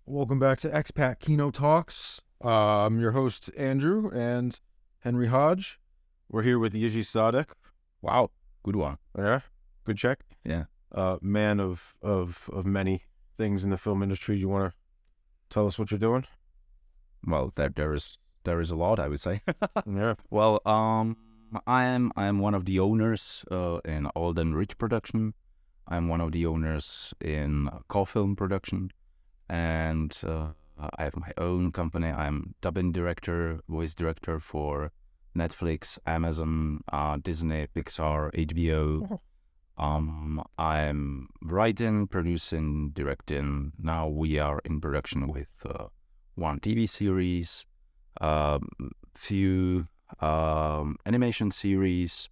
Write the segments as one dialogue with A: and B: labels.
A: Welcome back to Expat Kino Talks. I'm your host, Andrew, and Henry Hodge. We're here with Jiři Sadek.
B: Wow, good one.
A: Yeah, good check.
B: Yeah.
A: Man of many things in the film industry. You want to tell us what you're doing?
B: Well, there is a lot, I would say.
A: Yeah.
B: Well, I am one of the owners in Alden Rich Production. I'm one of the owners in CoFilm Production, and I have my own company. I'm dubbing director, voice director for Netflix, Amazon, Disney, Pixar, HBO. I'm writing, producing, directing. Now we are in production with one TV series, few animation series.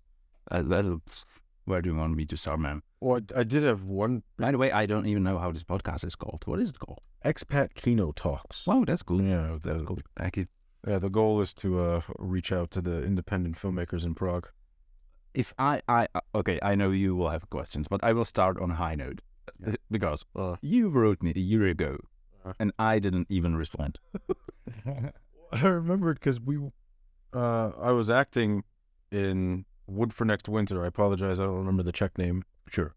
B: Where do you want me to start, man?
A: Well, I did have one.
B: By the way, I don't even know how this podcast is called. What is it called?
A: Expat Kino Talks.
B: Wow, that's cool.
A: Yeah,
B: That's cool. Thank you.
A: Yeah, the goal is to reach out to the independent filmmakers in Prague.
B: If okay, I know you will have questions, but I will start on a high note because you wrote me a year ago, and I didn't even respond.
A: I remembered because I was acting in Wood for Next Winter. I apologize, I don't remember the Czech name.
B: Sure.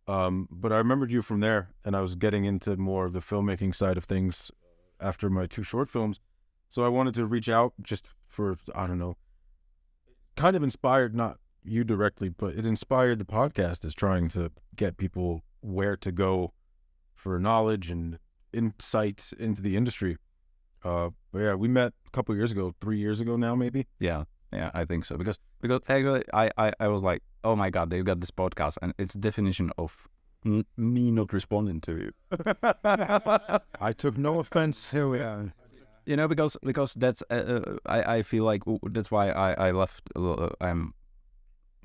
A: But I remembered you from there, and I was getting into more of the filmmaking side of things after my 2 short films. So I wanted to reach out just for, I don't know, kind of inspired, not you directly, but it inspired the podcast as trying to get people where to go for knowledge and insights into the industry. But yeah, we met a couple years ago, 3 years ago now, maybe.
B: Yeah, I think so. Because actually, I was like, oh my God, they've got this podcast, and it's definition of me not responding to you.
A: I took no offense.
B: Here we are. You know, because that's I feel like that's why I left. I'm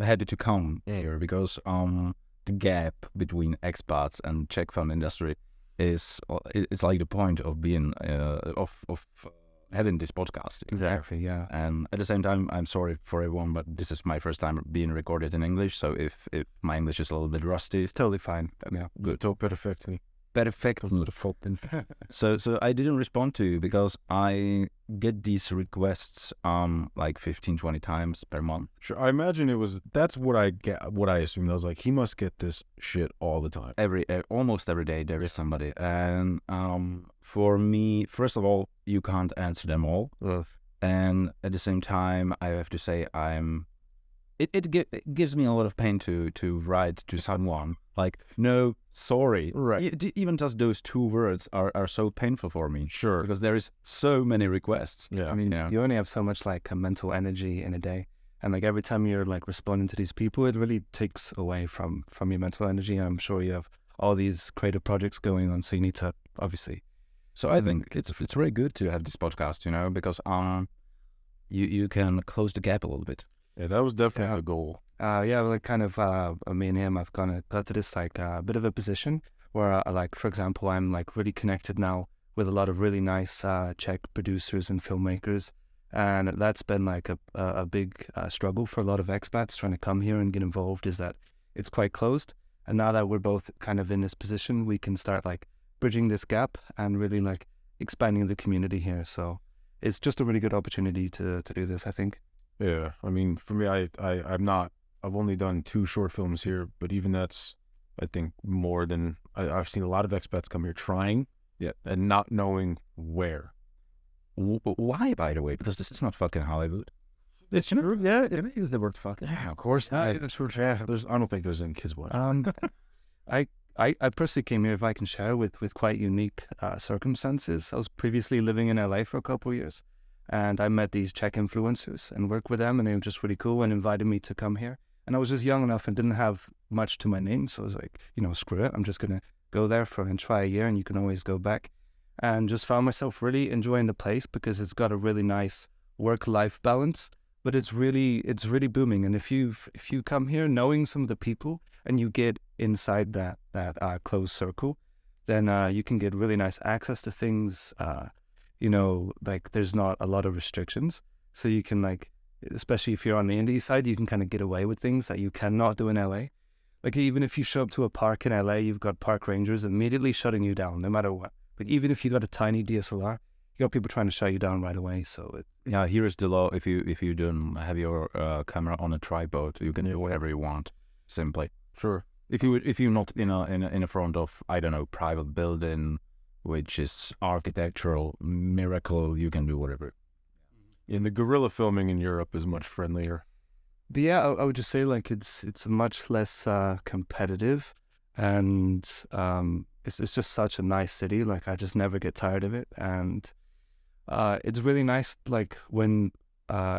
B: happy to come here because the gap between expats and Czech film industry is it's like the point of being of having this podcast.
A: Exactly, yeah.
B: And at the same time, I'm sorry for everyone, but this is my first time being recorded in English, so if my English is a little bit rusty, it's totally fine. Yeah, good.
A: Perfectly.
B: So I didn't respond to you because I get these requests like 15-20 times per month.
A: Sure, I imagine that's what I get. What I assumed. I was like, he must get this shit all the time.
B: Almost every day there is somebody, and for me, first of all, you can't answer them all, and at the same time, I have to say it gives me a lot of pain to write to someone like, no, sorry.
A: Right.
B: Even just those 2 words are so painful for me.
A: Sure.
B: Because there is so many requests.
A: Yeah.
C: I mean, you only have so much like mental energy in a day. And like every time you're like responding to these people, it really takes away from your mental energy. I'm sure you have all these creative projects going on. So you need to obviously.
B: So I think it's very good to have this podcast, you know, because you can close the gap a little bit.
A: Yeah, that was definitely the goal.
C: Yeah, like kind of me and him, I've got to this like bit of a position where like, for example, I'm like really connected now with a lot of really nice Czech producers and filmmakers. And that's been like a big struggle for a lot of expats trying to come here and get involved, is that it's quite closed. And now that we're both kind of in this position, we can start like bridging this gap and really like expanding the community here. So it's just a really good opportunity to do this, I think.
A: Yeah, I mean, for me, I've only done 2 short films here, but even that's, I think, more than, I've seen a lot of expats come here trying, and not knowing where.
B: Why, by the way? Because this is not fucking Hollywood.
A: It's true, yeah.
B: It is the word fucking.
A: Yeah, of course. I don't think there's any kids watching.
C: I personally came here, if I can share, with quite unique circumstances. I was previously living in LA for a couple of years. And I met these Czech influencers and worked with them, and they were just really cool and invited me to come here. And I was just young enough and didn't have much to my name, so I was like, screw it, I'm just gonna go there and try a year, and you can always go back. And just found myself really enjoying the place because it's got a really nice work-life balance, but it's really booming. And if you come here knowing some of the people and you get inside that closed circle, then you can get really nice access to things. Like there's not a lot of restrictions. So you can like, especially if you're on the indie side, you can kind of get away with things that you cannot do in LA. Like even if you show up to a park in LA, you've got park rangers immediately shutting you down, no matter what. But even if you got a tiny DSLR, you got people trying to shut you down right away. So
B: Yeah, here is the law. If you don't have your camera on a tripod, you can do whatever you want. Simply.
A: Sure.
B: If you're not in a front of, I don't know, private building, which is architectural miracle, you can do whatever.
A: And the guerrilla filming in Europe is much friendlier.
C: But yeah, I would just say like it's much less competitive, and it's just such a nice city. Like I just never get tired of it, and it's really nice like when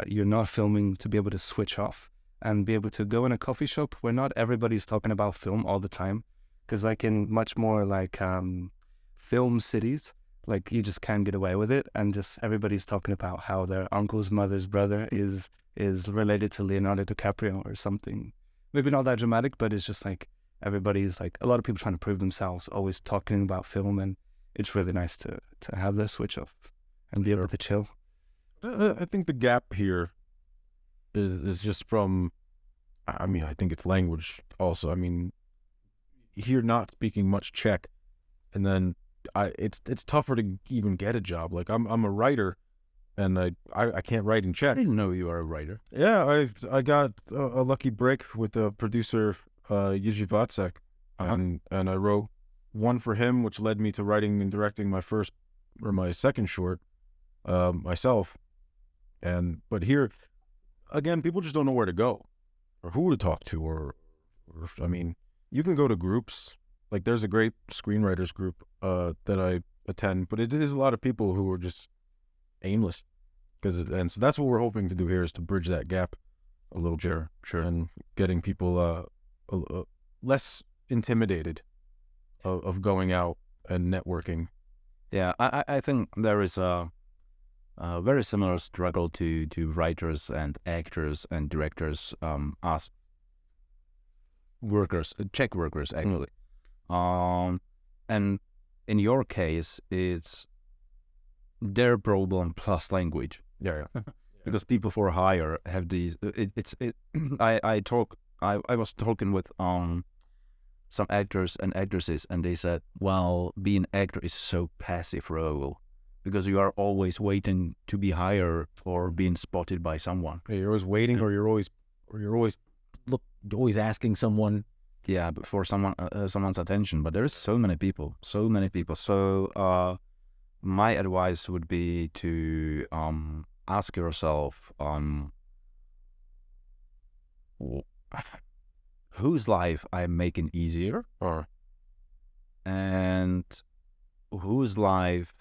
C: you're not filming to be able to switch off and be able to go in a coffee shop where not everybody's talking about film all the time, because like in much more like film cities, like you just can't get away with it, and just everybody's talking about how their uncle's mother's brother is related to Leonardo DiCaprio or something. Maybe not that dramatic, but it's just like everybody's like, a lot of people trying to prove themselves, always talking about film, and it's really nice to have this switch off and be able to chill.
A: I think the gap here is just from, I mean, I think it's language also. I mean, here not speaking much Czech, and then it's tougher to even get a job. Like I'm a writer, and I can't write in
B: I
A: Czech.
B: didn't know you were a writer.
A: Yeah, I got a lucky break with the producer Jiři, and I wrote one for him, which led me to writing and directing my second short myself. But here again, people just don't know where to go or who to talk to, or I mean, you can go to groups. Like there's a great screenwriters group that I attend, but it is a lot of people who are just aimless. And so that's what we're hoping to do here, is to bridge that gap a little bit.
B: Sure.
A: And getting people less intimidated of going out and networking.
B: Yeah, I think there is a very similar struggle to writers and actors and directors, as workers, Czech workers actually. And in your case, it's their problem plus language.
A: Yeah.
B: Because people for hire have these. I was talking with some actors and actresses, and they said, well, being an actor is so passive role, because you are always waiting to be hired or being spotted by someone.
A: Yeah, you're always waiting, or you're always asking someone.
B: Yeah, but for someone's attention. But there is so many people. So my advice would be to ask yourself whose life I'm making easier, and whose life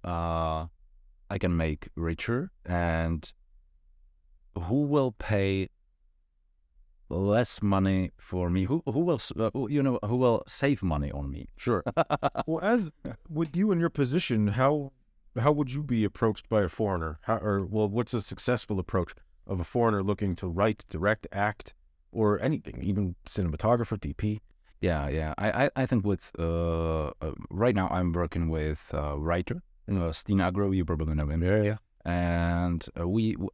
B: I can make richer, and who will pay less money for me, who will save money on me.
A: Sure. Well, as with you in your position, how would you be approached by a foreigner? What's a successful approach of a foreigner looking to write, direct, act, or anything, even cinematographer, DP?
B: Yeah. I think with right now I'm working with a writer, Stina Agro. You probably know him.
A: Yeah.
B: And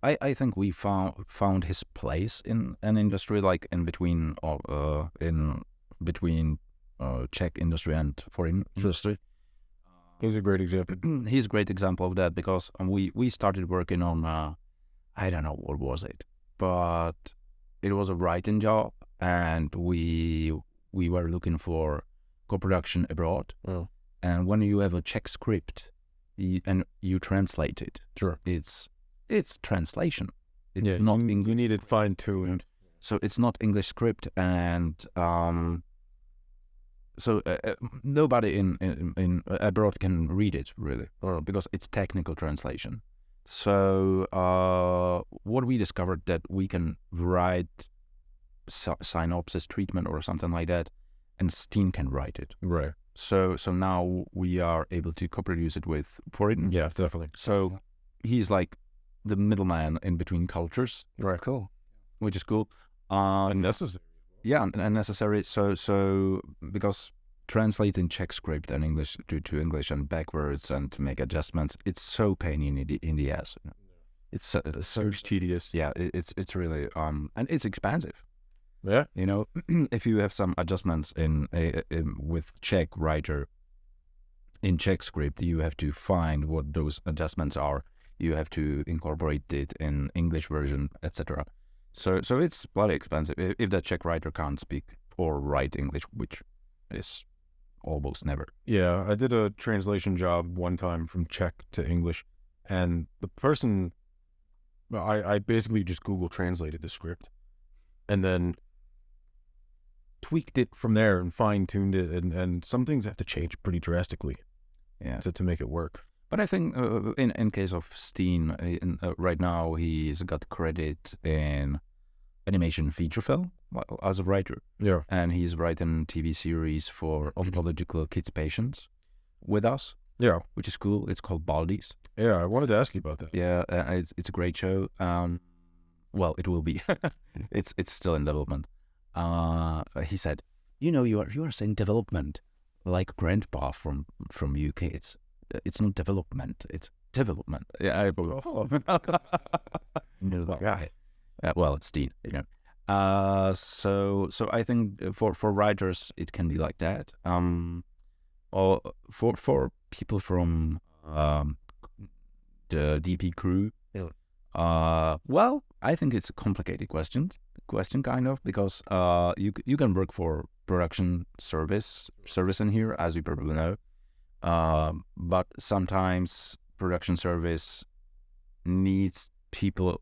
B: I think we found his place in an industry, like in between Czech industry and foreign industry.
A: He's a great example.
B: He's a great example of that, because we started working on I don't know what was it, but it was a writing job, and we were looking for co-production abroad.
A: Oh.
B: And when you have a Czech script, and you translate it.
A: Sure.
B: It's translation. It's
A: not. You need it fine-tuned.
B: So it's not English script, and so nobody in abroad can read it really, because it's technical translation. So what we discovered, that we can write synopsis, treatment, or something like that, and Steam can write it.
A: Right.
B: So now we are able to co-produce it with foreign.
A: Yeah, definitely.
B: So he's like the middleman in between cultures.
A: Right. Cool.
B: Which is cool.
A: And necessary.
B: Yeah, and necessary. So because translating Czech script and English to English and backwards and to make adjustments, it's so pain in the ass. It's so
A: tedious.
B: Yeah, it's really and it's expensive.
A: Yeah,
B: if you have some adjustments in with Czech writer, in Czech script, you have to find what those adjustments are. You have to incorporate it in English version, etc. So it's bloody expensive if the Czech writer can't speak or write English, which is almost never.
A: Yeah, I did a translation job one time from Czech to English, and the person, I basically just Google translated the script, and then tweaked it from there and fine-tuned it, and some things have to change pretty drastically to make it work.
B: But I think in case of Steen, right now he's got credit in animation feature film as a writer.
A: Yeah.
B: And he's writing TV series for oncological kids patients with us.
A: Yeah.
B: Which is cool. It's called Baldies.
A: Yeah, I wanted to ask you about that.
B: Yeah, it's a great show. Well, it will be. It's still in development. He said, you are saying development like grandpa from UK. It's not development. It's development. Yeah, I believe.
A: Guy.
B: Well, it's Steen, So I think for writers it can be like that. Or for people from the DP crew. Well, I think it's a complicated question kind of, because you can work for production service in here, as you probably know. But sometimes production service needs people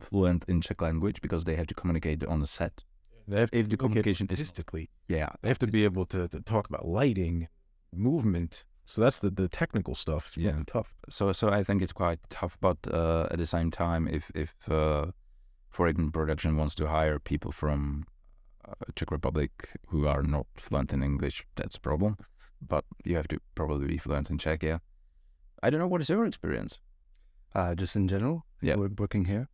B: fluent in Czech language because they have to communicate on the set.
A: They have to
B: if the communication
A: artistically.
B: Yeah.
A: They have to be able to talk about lighting, movement. So that's the technical stuff.
B: Yeah.
A: Really tough.
B: So I think it's quite tough, but at the same time, if foreign production wants to hire people from Czech Republic who are not fluent in English, that's a problem. But you have to probably be fluent in Czech, yeah. I don't know, what is your experience?
C: Just in general, working here.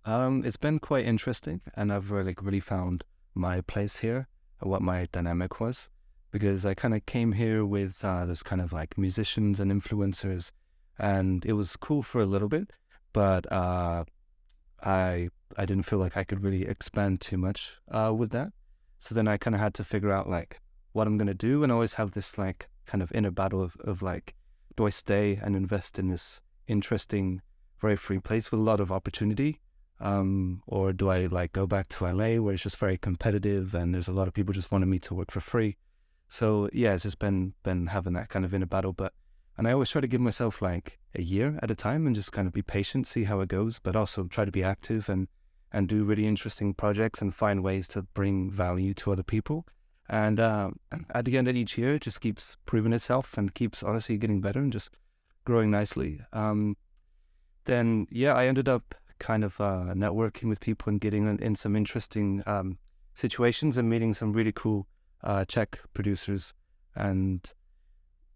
C: It's been quite interesting, and I've really found my place here and what my dynamic was, because I kind of came here with those kind of like musicians and influencers, and it was cool for a little bit, but I didn't feel like I could really expand too much with that. So then I kind of had to figure out like what I'm gonna do, and always have this like kind of inner battle of like, do I stay and invest in this interesting, very free place with a lot of opportunity? Or do I like go back to LA where it's just very competitive and there's a lot of people just wanting me to work for free? So yeah, it's just been having that kind of inner battle. And I always try to give myself like a year at a time and just kind of be patient, see how it goes, but also try to be active and do really interesting projects and find ways to bring value to other people. And at the end of each year, it just keeps proving itself and keeps honestly getting better and just growing nicely. Then yeah, I ended up kind of networking with people and getting in some interesting situations and meeting some really cool Czech producers, and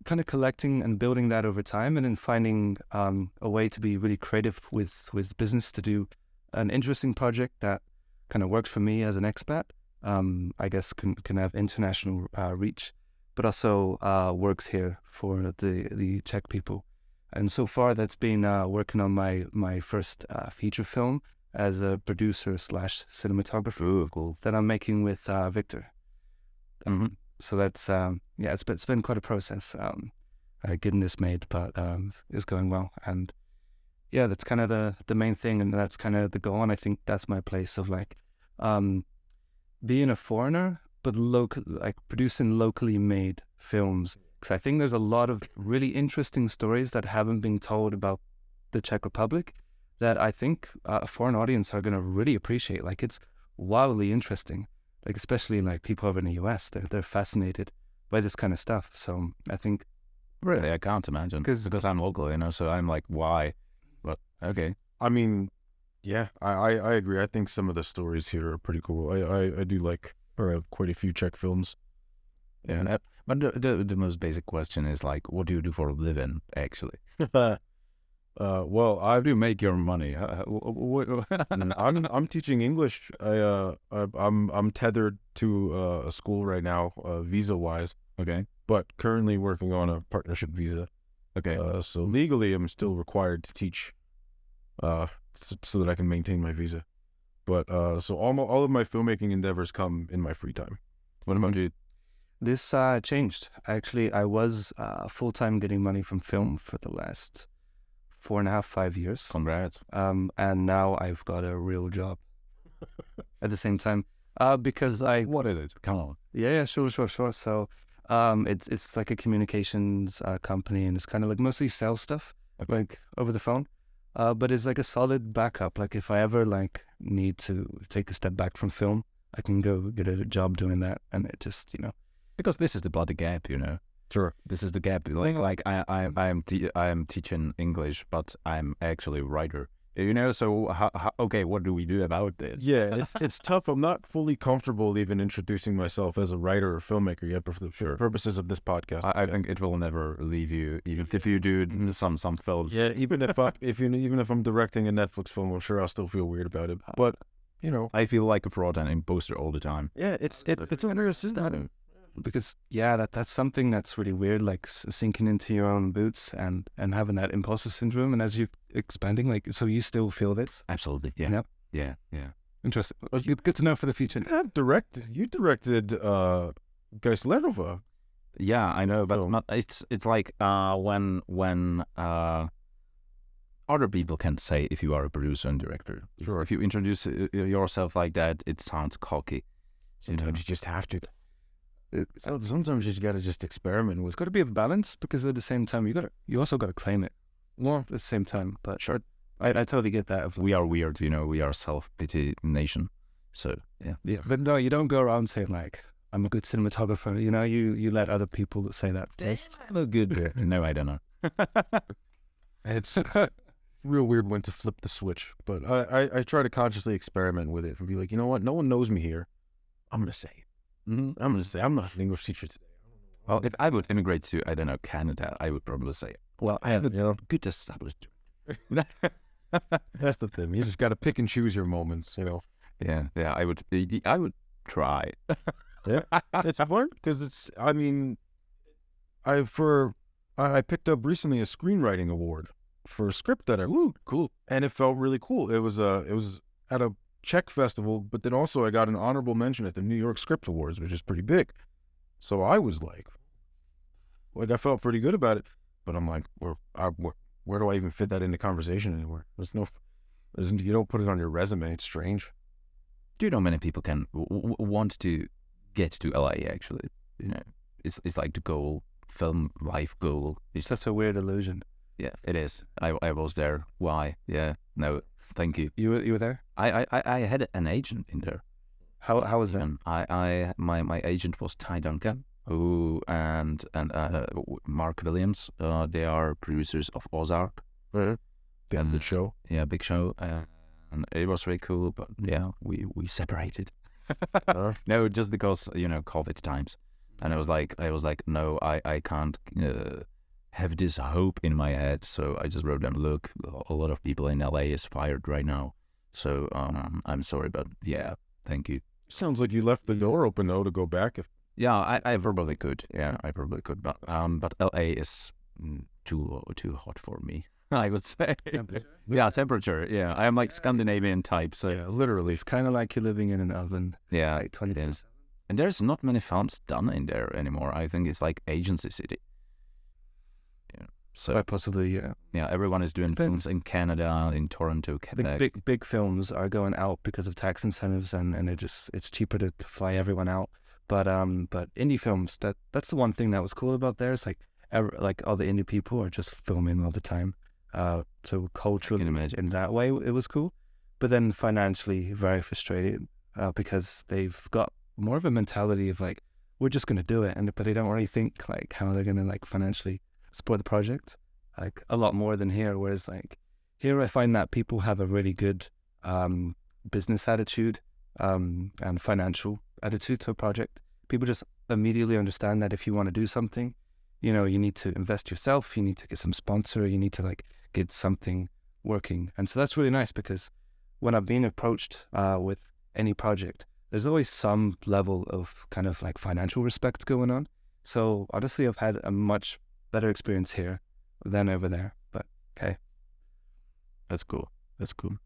C: kind of collecting and building that over time, and then finding a way to be really creative with business to do an interesting project that kind of works for me as an expat. I guess can have international reach, but also works here for the Czech people. And so far, that's been working on my first feature film as a producer / cinematographer.
B: Ooh, cool.
C: That I'm making with Victor.
B: Mm-hmm.
C: So that's it's been quite a process getting this made, but it's going well. And yeah, that's kind of the main thing, and that's kind of the goal. And I think that's my place of like being a foreigner, but producing locally made films. Because I think there's a lot of really interesting stories that haven't been told about the Czech Republic that I think a foreign audience are going to really appreciate. Like, it's wildly interesting. Like, especially like people over in the US, they're fascinated by this kind of stuff. So I think...
B: Really, I can't imagine. Because I'm local, so I'm like, why? But, okay.
A: I mean, yeah, I agree. I think some of the stories here are pretty cool. I do like quite a few Czech films.
B: Yeah, but the most basic question is like, what do you do for a living, actually?
A: Well,
B: how do you make your money?
A: I'm teaching English. I'm tethered to a school right now, visa wise.
B: Okay.
A: But currently working on a partnership visa.
B: Okay.
A: So legally, I'm still required to teach, so that I can maintain my visa. But so all of my filmmaking endeavors come in my free time.
B: What about you?
C: This changed. Actually, I was full-time getting money from film for the last 4.5, 5 years.
B: Congrats.
C: And now I've got a real job at the same time. Because
B: What is it? Come on.
C: Yeah, sure. So, it's like a communications company, and it's kind of like mostly sales stuff, like over the phone. But it's like a solid backup. Like if I ever like need to take a step back from film, I can go get a job doing that, and it just
B: Because this is the bloody gap,
A: Sure.
B: This is the gap. Like I am teaching English, but I'm actually a writer. So okay, what do we do about this?
A: Yeah, it's tough. I'm not fully comfortable even introducing myself as a writer or filmmaker yet, but for the purposes of this podcast,
B: I think it will never leave you, even if you do some films.
A: yeah, even if I'm directing a Netflix film, I'm sure I'll still feel weird about it. But
B: I feel like a fraud and imposter all the time.
A: yeah, it's interesting.
C: because that's something that's really weird, like sinking into your own boots and having that imposter syndrome, and as you're expanding, like, so you still feel this.
B: Absolutely. Yeah.
C: Yep.
B: Yeah.
C: Interesting. Good to know for the future.
A: You directed Geislerova.
B: Yeah, I know, but
A: Film.
B: not. It's like when other people can say if you are a producer and director.
A: Sure.
B: If you introduce yourself like that, it sounds cocky.
A: Sometimes you just have to. Sometimes you just gotta just experiment with.
C: It's got to be a balance, because at the same time you also got to claim it. Well, at the same time, but
B: Sure.
C: I totally get that.
B: We are weird, we are self-pity nation. So
C: Yeah, but no, you don't go around saying like, I'm a good cinematographer. You let other people say that.
B: I'm a good. No, I don't know.
A: It's real weird when to flip the switch, but I try to consciously experiment with it and be like, you know what? No one knows me here. I'm gonna say it.
B: Mm-hmm.
A: I'm gonna say I'm not an English teacher today.
B: Well, if I would immigrate to, I don't know, Canada, I would probably say, well, I have a good established.
A: That's the thing. You just got to pick and choose your moments.
B: Yeah, I would try.
A: Yeah, it's fun because it's. I mean, I picked up recently a screenwriting award for a script that I wrote. Cool, and it felt really cool. It was at a Czech festival, but then also I got an honorable mention at the New York Script Awards, which is pretty big. So I was like I felt pretty good about it. But I'm like, where do I even fit that into conversation anywhere? You don't put it on your resume. It's strange.
B: Do you know many people can want to get to LA? Actually, it's like the goal, film life goal.
C: It's such a weird illusion.
B: Yeah, it is. I was there. Why? Yeah, no, thank you.
C: You were there?
B: I had an agent in there.
C: How was that?
B: My agent was Ty Duncan, and Mark Williams. They are producers of Ozark.
A: Good show.
B: Yeah, big show. And it was really cool, but yeah, we separated. No, just because COVID times, and I was like, no, I can't have this hope in my head. So I just wrote them, look, a lot of people in LA is fired right now, so I'm sorry, but yeah, thank you.
A: Sounds like you left the door open though to go back.
B: Yeah, I probably could. Yeah, I probably could, but LA is too hot for me. I would say.
C: Temperature?
B: Yeah, temperature. Yeah, I am like Scandinavian type. So
A: Yeah, literally.
C: It's kind of like you're living in an oven.
B: yeah,
C: Like 20
B: it is. And there's not many films done in there anymore. I think it's like agency city. Yeah. So
C: Quite possibly, yeah.
B: yeah, everyone is doing
C: Depends.
B: films in Canada, in Toronto, Quebec.
C: Big films are going out because of tax incentives, and it's cheaper to fly everyone out. But indie films, that's the one thing that was cool about there. It's like all the indie people are just filming all the time. So culturally,
B: I can imagine.
C: in that way, it was cool. But then financially, very frustrated because they've got more of a mentality of like, we're just gonna do it, but they don't really think like how they're gonna like financially support the project, like a lot more than here. Whereas like here, I find that people have a really good business attitude and financial attitude to a project. People just immediately understand that if you want to do something, you need to invest yourself, you need to get some sponsor, you need to like get something working. And so that's really nice, because when I've been approached with any project, there's always some level of kind of like financial respect going on. So honestly, I've had a much better experience here than over there. But okay.
B: That's cool. That's cool.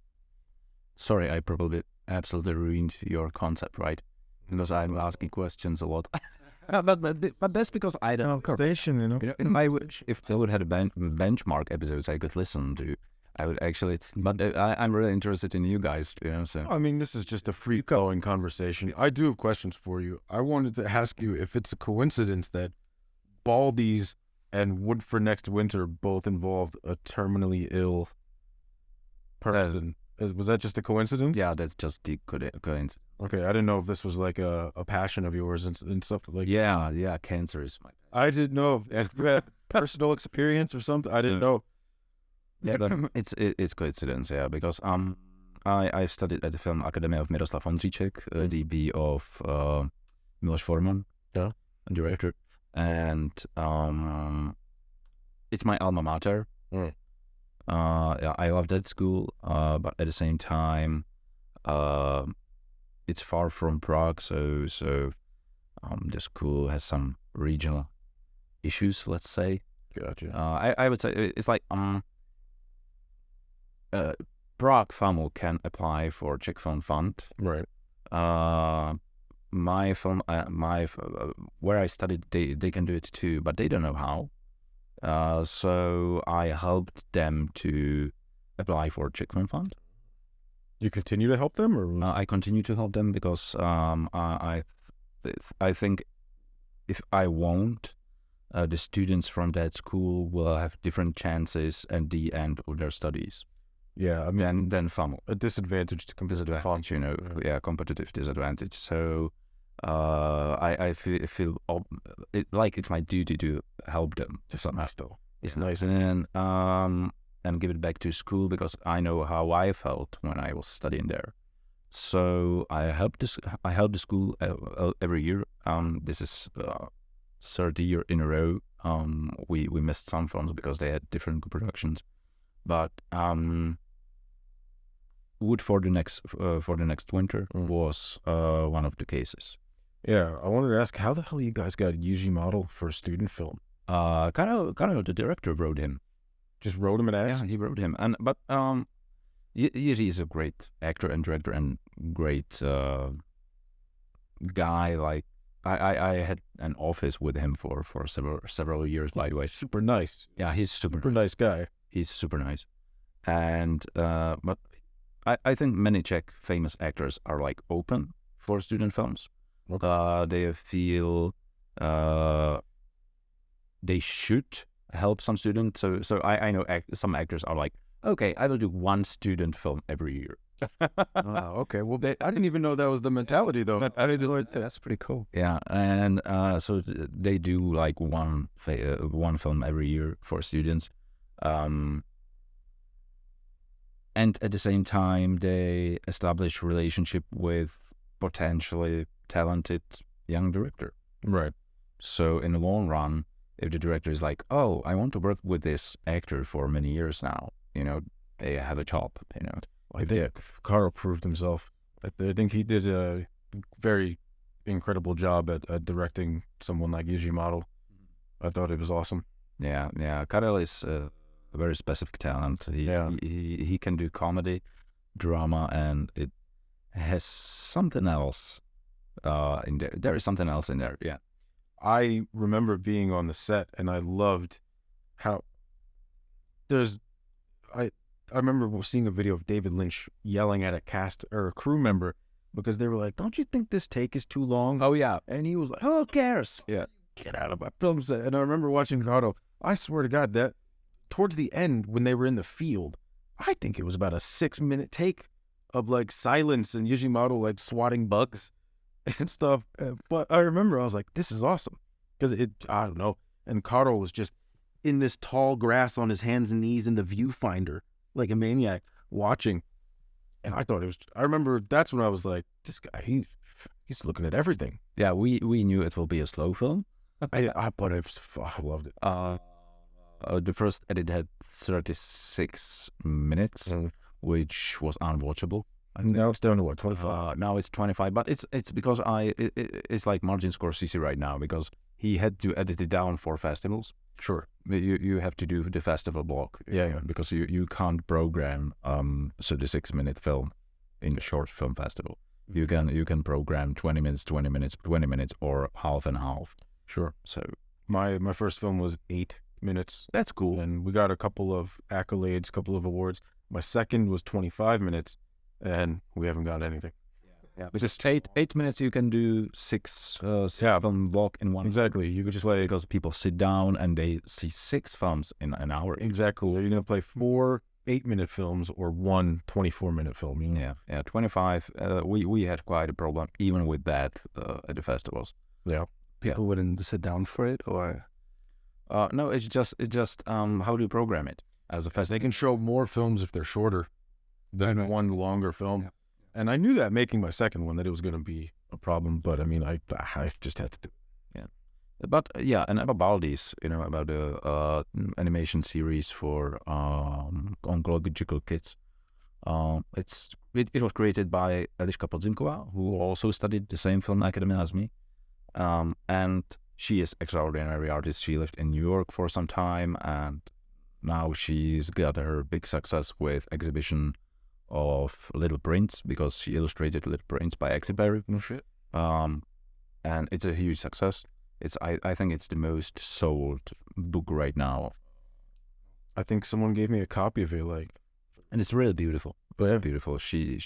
B: Sorry, I probably absolutely ruined your concept, right? Because I'm asking questions a lot. but that's because I don't.
A: Conversation, you know.
B: You know, if I would have benchmark episodes I could listen to, I would actually. But I'm really interested in you guys. You know, so
A: I mean, this is just a free-flowing conversation. I do have questions for you. I wanted to ask you if it's a coincidence that Baldies and Wood for Next Winter both involved a terminally ill person. Was that just a coincidence?
B: yeah, that's just the coincidence.
A: Okay, I didn't know if this was like a passion of yours and stuff like.
B: Yeah, cancer is my.
A: I didn't know if you had personal experience or something. I didn't know.
B: Yeah, it's coincidence. Yeah, because I studied at the Film Academy of Miroslav Ondříček, DB of Miloš Forman, director, and it's my alma mater.
A: Mm.
B: Yeah, I love that school, but at the same time, it's far from Prague, so the school has some regional issues, let's say.
A: Gotcha.
B: I would say it's like Prague FAMU can apply for Czech Film Fund.
A: Right.
B: My film, where I studied, they can do it too, but they don't know how. So I helped them to apply for Czech Film Fund.
A: You continue to help them, or
B: I continue to help them because I think if I won't, the students from that school will have different chances at the end of their studies.
A: yeah, I mean,
B: Than FAMU.
A: a disadvantage to competitive
B: Disadvantage, you know, competitive disadvantage. So I feel like it's my duty to help them somehow.
A: It's nice.
B: And give it back to school because I know how I felt when I was studying there. So I help the school every year. This is third year in a row. We missed some films because they had different productions, but Wood for the next winter was one of the cases.
A: Yeah, I wanted to ask, how the hell you guys got Jiri model for a student film?
B: Kano, the director, wrote him.
A: Just wrote him an ask?
B: Yeah, he wrote him. But Jiri is a great actor and director and great guy. Like I had an office with him for several years. By the way,
A: Super nice.
B: yeah, he's super
A: Nice guy.
B: He's super nice, and but I think many Czech famous actors are like open for student films.
A: Okay.
B: They feel they should help some students. So I know some actors are like, okay, I will do one student film every year.
A: Okay. Well, I didn't even know that was the mentality, though. I didn't know
C: That's pretty cool.
B: Yeah, and so they do like one film every year for students, and at the same time they establish relationship with potentially talented young director.
A: Right.
B: So in the long run, if the director is like, oh, I want to work with this actor for many years now, you know, they have a job, you know.
A: I think Carl proved himself. I think he did a very incredible job at directing someone like Jiri model. I thought it was awesome.
B: Yeah. Karel is a very specific talent. He can do comedy, drama, and it has something else in there. There is something else in there. Yeah.
A: I remember being on the set, and I loved how I remember seeing a video of David Lynch yelling at a cast or a crew member because they were like, "Don't you think this take is too long?"
B: Oh yeah.
A: And he was like, "Who cares?
B: Yeah.
A: Get out of my film set." And I remember watching Carl. I swear to God, that towards the end when they were in the field, I think it was about a 6-minute take of like silence and Jiri model like swatting bugs and stuff. But I remember I was like, "This is awesome," because I don't know. And Carl was just in this tall grass on his hands and knees in the viewfinder, like a maniac, watching. And I thought it was, I remember that's when I was like, this guy, he's looking at everything.
B: Yeah, we knew it will be a slow film.
A: But I loved it.
B: The first edit had 36 minutes, which was unwatchable.
A: Now it's down to what, 25?
B: Now it's 25, but it's because it's like Martin Scorsese right now, because he had to edit it down for festivals.
A: Sure.
B: You have to do the festival block.
A: Yeah.
B: Because you can't program 36-minute film in a short film festival. You can program 20 minutes, 20 minutes, 20 minutes, or half and half.
A: Sure.
B: So
A: My first film was 8 minutes,
B: that's cool.
A: and we got a couple of accolades, a couple of awards. My second was 25 minutes, and we haven't got anything.
B: Yeah, because 8 minutes you can do 6 film block in one.
A: Exactly. You could just like
B: Because people sit down and they see 6 films in an hour.
A: exactly. You're gonna play 4 8-minute films or 1 24-minute film. You know?
B: Yeah, 25. We had quite a problem even with that at the festivals.
A: Yeah.
C: People wouldn't sit down for it, or
B: No, it's just how do you program it as a
A: They
B: festival?
A: can show more films if they're shorter than one longer film.
C: Yeah.
A: And I knew that making my second one that it was going to be a problem, but I mean, I just had to do it.
B: But and about Baldi's, about the animation series for oncological kids. It was created by Eliška Podzimková, who also studied the same film academy as me, and she is extraordinary artist. She lived in New York for some time, and now she's got her big success with exhibition of Little Prince, because she illustrated Little Prince by Expat.
A: No shit.
B: And it's a huge success. I think it's the most sold book right now,
A: I think someone gave me a copy of it, like,
B: and it's really beautiful.
A: but
B: Beautiful. She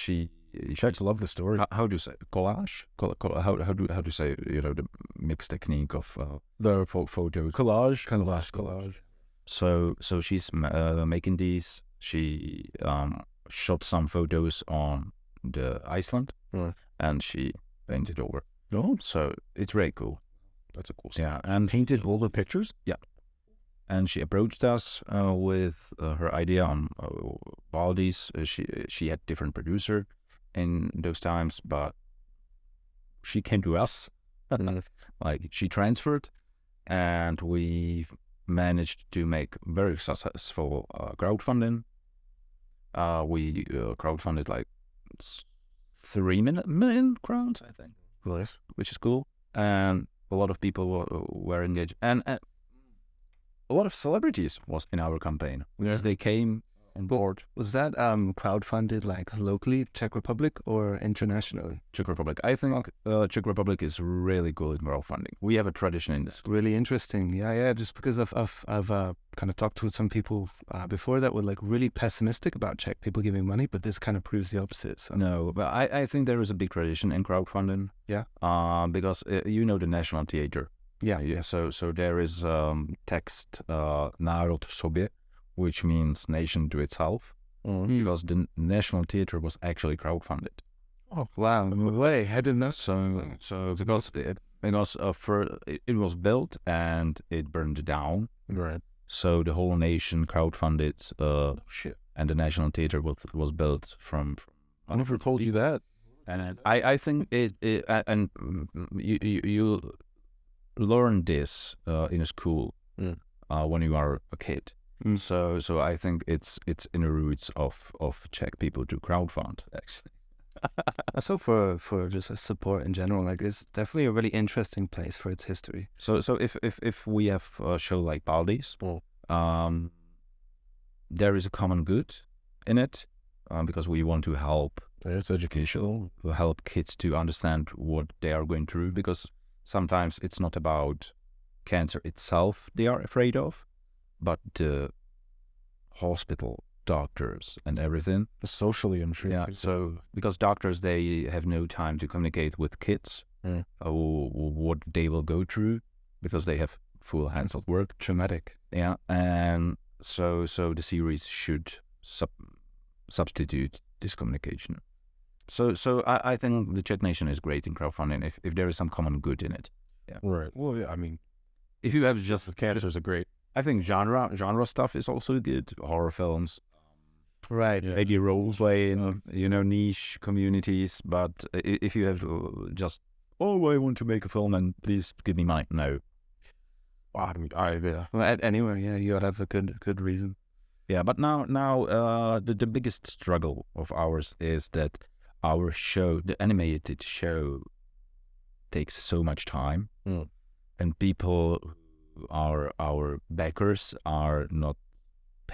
A: Czechs love the story.
B: how do you say collage? How do you say the mixed technique of
A: The
B: photos?
A: collage.
B: So she's making these. She shot some photos on the Iceland, and she painted over.
A: Oh,
B: So it's very cool.
A: that's a cool.
B: Yeah, and
A: Painted all the pictures.
B: and she approached us with her idea on Baldi's. She had different producer in those times, but she came to us. Like, she transferred, and we managed to make very successful crowdfunding. We crowdfunded like 3 million crowns, I think,
A: Nice.
B: which is cool. And a lot of people were engaged, and a lot of celebrities was in our campaign.
A: Yeah.
B: They came on board.
C: was that crowdfunded like locally, Czech Republic, or internationally?
B: Czech Republic. I think Czech Republic is really good in crowdfunding. We have a tradition in this.
C: Really interesting. Yeah. Just because I've kind of talked to some people before that were like really pessimistic about Czech people giving money, but this kind of proves the opposite. So.
B: No, but I think there is a big tradition in crowdfunding.
C: Yeah.
B: Because the National Theatre.
C: Yeah.
B: So there is text národ sobě, which means nation to itself, because the National Theatre was actually crowdfunded.
C: Oh wow! No way. I didn't know.
B: So because it was built and it burned down,
A: Right.
B: so the whole nation crowdfunded.
A: Shit.
B: And the National Theatre was built from.
A: I never told you that.
B: And I think and you learn this in a school when you are a kid. So I think it's in the roots of Czech people to crowdfund, actually.
C: So for just a support in general, like, it's definitely a really interesting place for its history.
B: So if we have a show like Baldi's, there is a common good in it, because we want to help.
A: It's educational.
B: To help kids to understand what they are going through, because sometimes it's not about cancer itself they are afraid of, but the hospital, doctors, and everything.
A: Socially, I'm sure.
B: Yeah, so because doctors, they have no time to communicate with kids, what they will go through, because they have full hands of work.
C: Traumatic.
B: Yeah, and so the series should substitute this communication. So I think the Czech nation is great in crowdfunding if there is some common good in it. Yeah.
A: Right. Well, yeah, I mean,
B: If you have just
A: the cancers are great.
B: I think genre stuff is also good. Horror films,
C: Right.
A: Yeah.
B: maybe role playing, niche communities. But if you have just, I want to make a film and please give me money. No.
A: I mean, yeah.
C: Well, anyway, yeah, you gotta have a good reason.
B: Yeah, but now the biggest struggle of ours is that our show, the animated show, takes so much time, and people, our backers, are not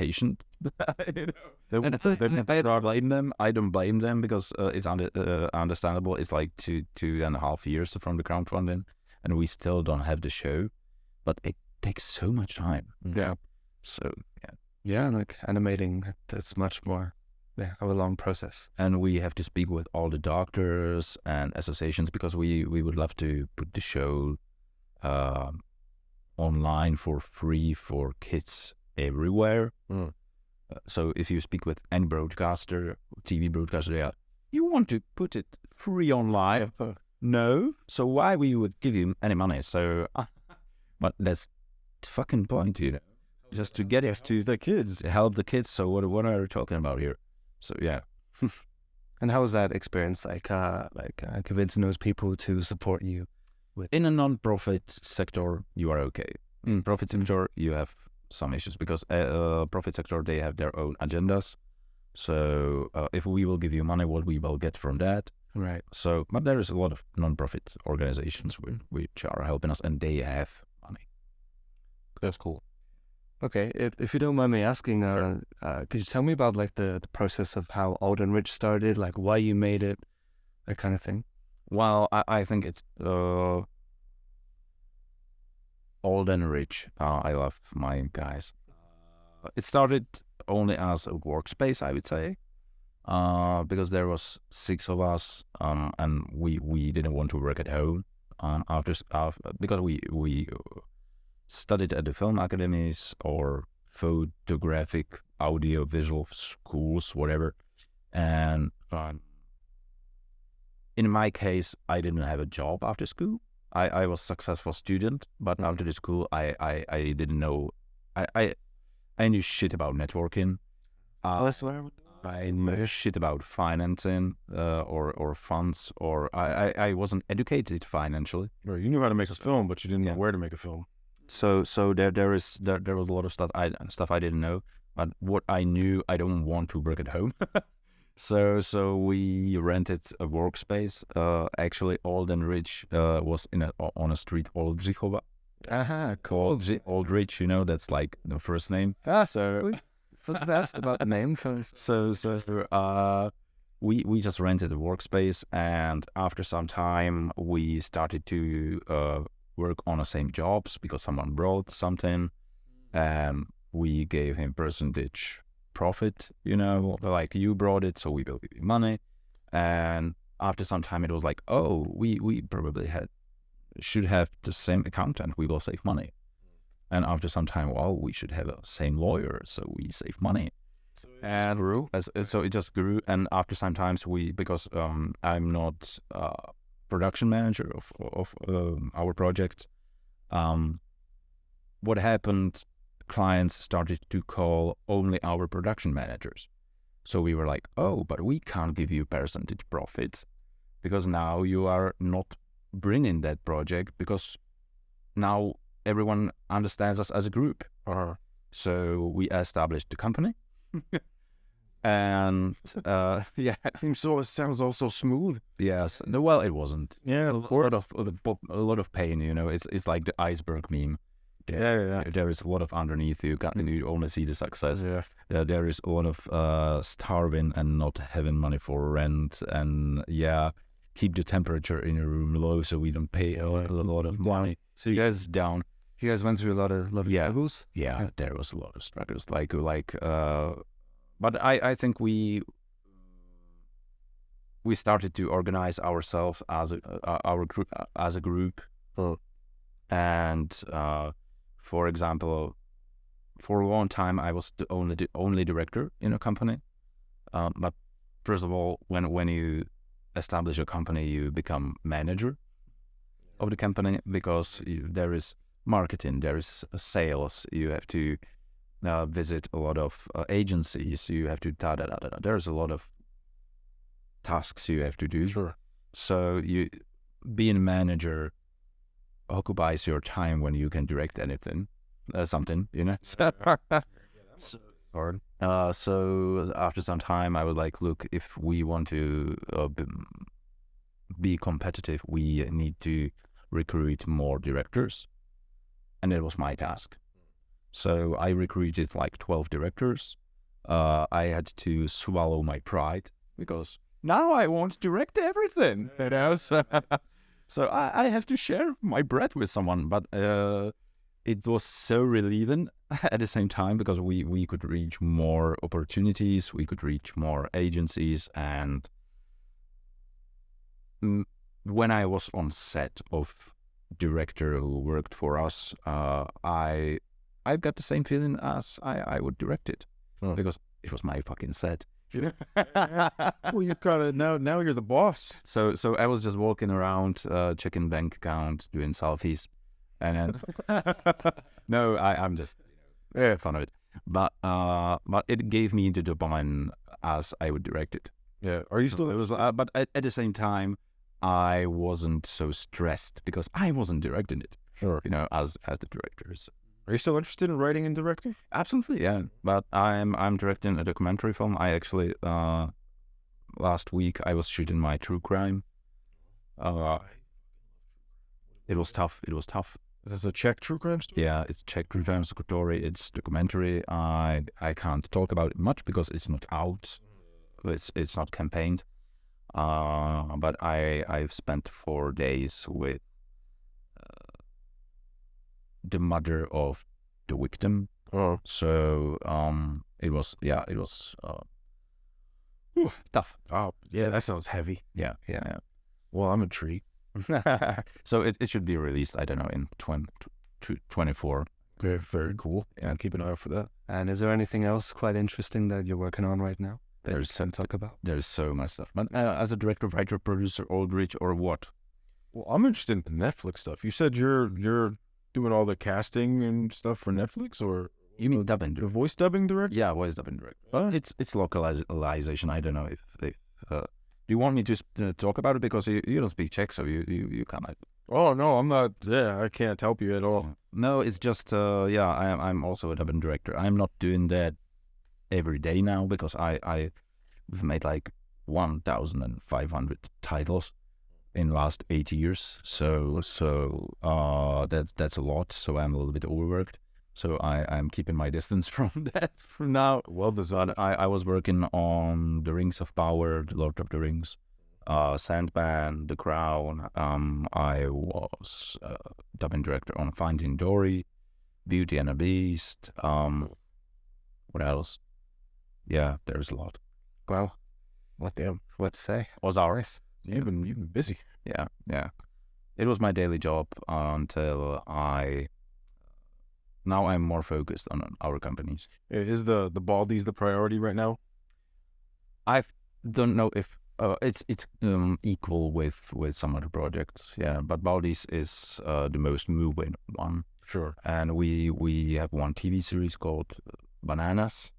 B: patient. You know? And
A: They-
B: I don't blame them. I don't blame them because it's understandable. It's like 2.5 years from the crowdfunding, and we still don't have the show. But it takes so much time.
C: Yeah.
B: So
C: Yeah, like animating, that's much more of a long process.
B: and we have to speak with all the doctors and associations because we would love to put the show online for free for kids everywhere.
A: Mm.
B: So if you speak with any broadcaster, TV broadcaster, yeah, you want to put it free online? No. So why we would give you any money? So, but that's the fucking point, you know, just to get us to
A: the kids.
B: help the kids. So what are we talking about here? So yeah.
C: And how was that experience? Convincing those people to support you?
B: In a non-profit sector, you are okay. In profit sector, you have some issues because profit sector, they have their own agendas. So if we will give you money, what we will get from that?
C: Right.
B: So, but there is a lot of non-profit organizations which are helping us, and they have money.
C: That's cool. Okay, if you don't mind me asking, could you tell me about like the process of how Old and Rich started, like why you made it, that kind of thing?
B: Well, I think it's old and rich. I love my guys. It started only as a workspace, I would say, because there was 6 of us, and we didn't want to work at home. Because we studied at the film academies or photographic, audio, visual schools, whatever, and in my case, I didn't have a job after school. I was a successful student, but after the school, I didn't know. I knew shit about networking. I knew shit about financing or funds, or I wasn't educated financially.
A: Right, you knew how to make a film, but you didn't know where to make a film.
B: So there was a lot of stuff I didn't know. But what I knew, I don't want to work at home. So we rented a workspace. Actually, Old and Rich was on a street, Old Jichova.
C: Cool.
B: Old Rich, you know, that's like the first name.
C: So first asked about the name first.
B: So we just rented a workspace, and after some time, we started to work on the same jobs because someone brought something, and we gave him percentage profit, you know, like you brought it, so we will give you money. And after some time, it was like, oh, we probably should have the same accountant, we will save money. And after some time, well, we should have a same lawyer, so we save money. And grew. So it just grew. And after some times, because I'm not production manager of our project, what happened, clients started to call only our production managers. So we were like, oh, but we can't give you percentage profits because now you are not bringing that project, because now everyone understands us as a group. So we established the company. And yeah,
A: It sounds all so smooth.
B: yes. No, well, it wasn't.
A: Yeah,
B: A lot of pain, you know. It's like the iceberg meme.
A: yeah.
B: There is a lot of underneath. You only see the success.
A: Yeah.
B: There is a lot of starving and not having money for rent, and keep the temperature in your room low so we don't pay a lot of money.
C: So you guys
B: Down.
C: went through a lot of struggles.
B: Yeah, there was a lot of struggles. But I think we started to organize ourselves as a group. And for example, for a long time I was the only director in a company. But first of all, when you establish a company, you become manager of the company, because there is marketing, there is sales, you have to visit a lot of agencies, you have to there's a lot of tasks you have to do.
A: Sure.
B: So being a manager occupies your time when you can direct anything, something, you know. So after some time, I was like, look, if we want to be competitive, we need to recruit more directors, and it was my task. So I recruited like 12 directors. I had to swallow my pride because now I want to direct everything, you know. So I have to share my bread with someone, but it was so relieving at the same time because we could reach more opportunities, we could reach more agencies, and when I was on set of director who worked for us, I got the same feeling as I would direct it because it was my fucking set.
A: Well, you kind of now you're the boss.
B: So I was just walking around, checking bank account, doing selfies, and no, I'm just fun of it. But it gave me the dopamine as I would direct it.
A: Yeah. Are you still?
B: It was, but at the same time, I wasn't so stressed because I wasn't directing it.
A: Sure.
B: You know, as the directors.
A: Are you still interested in writing and directing?
B: Absolutely, yeah. But I'm directing a documentary film. I actually last week I was shooting my true crime. It was tough.
A: Is this a Czech true crime story?
B: Yeah, it's Czech true crime story. It's documentary. I can't talk about it much because it's not out. It's not campaigned. But I've spent 4 days with the mother of the victim.
A: Oh,
B: So it was tough.
A: oh, yeah. That sounds heavy.
B: Yeah.
A: Well, I'm intrigued.
B: So it should be released, I don't know, in 2024.
A: Okay, very cool. Yeah, keep an eye out for that.
C: And is there anything else quite interesting that you're working on right now that you can talk about?
B: There's so much stuff. But as a director, writer, producer, Aldrich, or what?
A: Well, I'm interested in the Netflix stuff. You said you're doing all the casting and stuff for Netflix, or
B: You mean dubbing
A: the
B: director?
A: voice dubbing director?
B: Yeah, voice dubbing director. But it's localization. I don't know if do you want me to talk about it because you don't speak Czech, so you cannot.
A: Oh no, I'm not. Yeah, I can't help you at all.
B: No, it's just I'm also a dubbing director. I'm not doing that every day now because we've made like 1,500 titles in last 8 years. So that's a lot. So I'm a little bit overworked. So I'm keeping my distance from that for now.
A: Well designed.
B: I was working on The Rings of Power, The Lord of the Rings, Sandman, The Crown. I was dubbing director on Finding Dory, Beauty and the Beast. What else? Yeah, there's a lot.
C: Well,
A: What damn?
C: what to say?
B: Osiris.
A: You've been busy.
B: Yeah. It was my daily job until now I'm more focused on our companies.
A: Is the Baldies the priority right now?
B: I don't know if it's equal with some other projects. Yeah, but Baldi's is the most moving one.
A: Sure.
B: And we have one TV series called Bananas.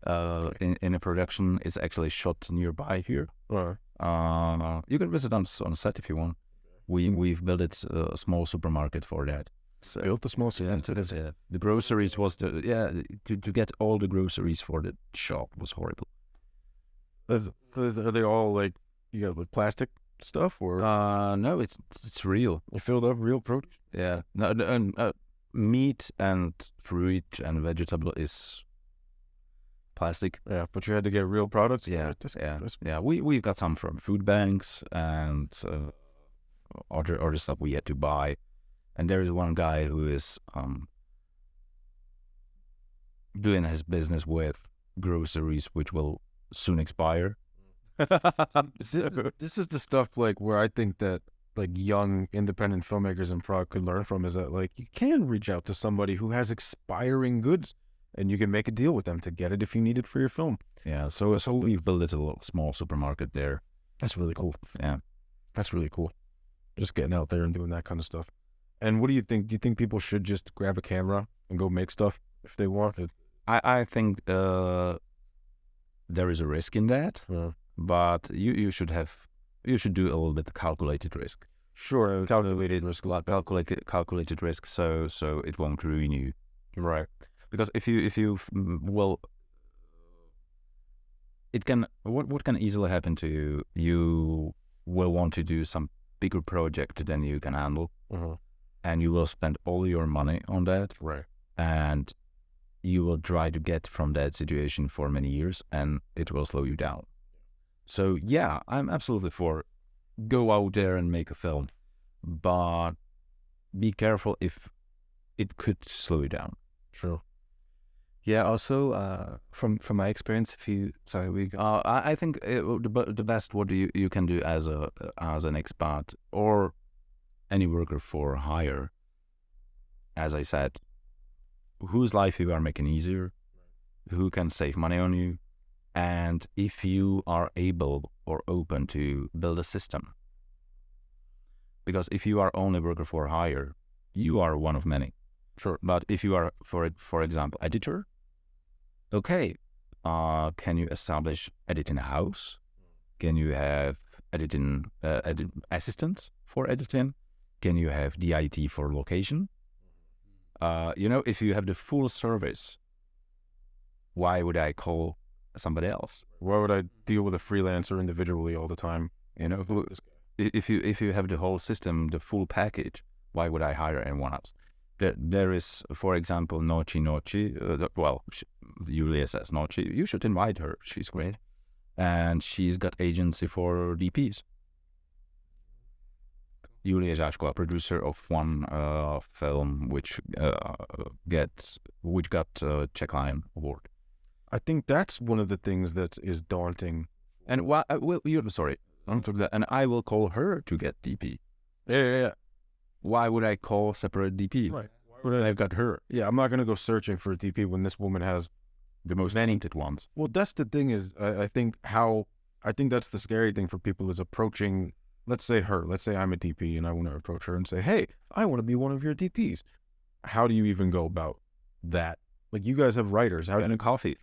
B: In a production, it's actually shot nearby here. You can visit us on set if you want. We've built a small supermarket for that. So,
A: Built the small supermarket.
B: yeah, the groceries was to get all the groceries for the shop was horrible.
A: Are they all like you got like plastic stuff or
B: No, it's real.
A: you filled up real produce?
B: Yeah, no, meat and fruit and vegetable is plastic.
A: Yeah, but you had to get real products.
B: Yeah,
A: That's
B: yeah. We've got some from food banks and other stuff we had to buy. And there is one guy who is doing his business with groceries, which will soon expire.
A: This is the stuff like where I think that like young independent filmmakers in Prague could learn from is that like you can reach out to somebody who has expiring goods and you can make a deal with them to get it if you need it for your film.
B: Yeah, so we've built a little small supermarket there.
A: That's really cool.
B: Yeah.
A: That's really cool. Just getting out there and doing that kind of stuff. And what do you think? Do you think people should just grab a camera and go make stuff if they want it?
B: I think there is a risk in that, but you should do a little bit calculated risk.
A: Sure, calculated risk.
B: Calculated risk, so it won't ruin you.
A: Right.
B: Because if you it can what can easily happen to you? You will want to do some bigger project than you can handle, and you will spend all your money on that.
A: Right.
B: and you will try to get from that situation for many years, and it will slow you down. So yeah, I'm absolutely for go out there and make a film, but be careful if it could slow you down.
A: Sure.
C: Yeah. Also, from my experience,
B: I think the best what you can do as an expat or any worker for hire, as I said, whose life you are making easier, who can save money on you, and if you are able or open to build a system. Because if you are only worker for hire, you are one of many.
A: Sure.
B: But if you are, for example, editor, okay, can you establish editing house? Can you have editing assistants for editing? Can you have DIT for location? If you have the full service, why would I call somebody else?
A: Why would I deal with a freelancer individually all the time?
B: If you have the whole system, the full package, why would I hire anyone else? There is, for example, Nochi. Julia says Nochi. You should invite her. She's great, and she's got agency for DPs. Julia Zashko, a producer of one film which got Czech Lion Award.
A: I think that's one of the things that is daunting.
B: And and I will call her to get DP.
A: Yeah.
B: Why would I call separate DP?
A: Right.
B: I've got her.
A: Yeah, I'm not going to go searching for a DP when this woman has
B: The most talented ones.
A: Well, that's the thing is, I think that's the scary thing for people is approaching, let's say I'm a DP and I want to approach her and say, hey, I want to be one of your DPs. How do you even go about that? Like, you guys have writers. How
B: And a coffee.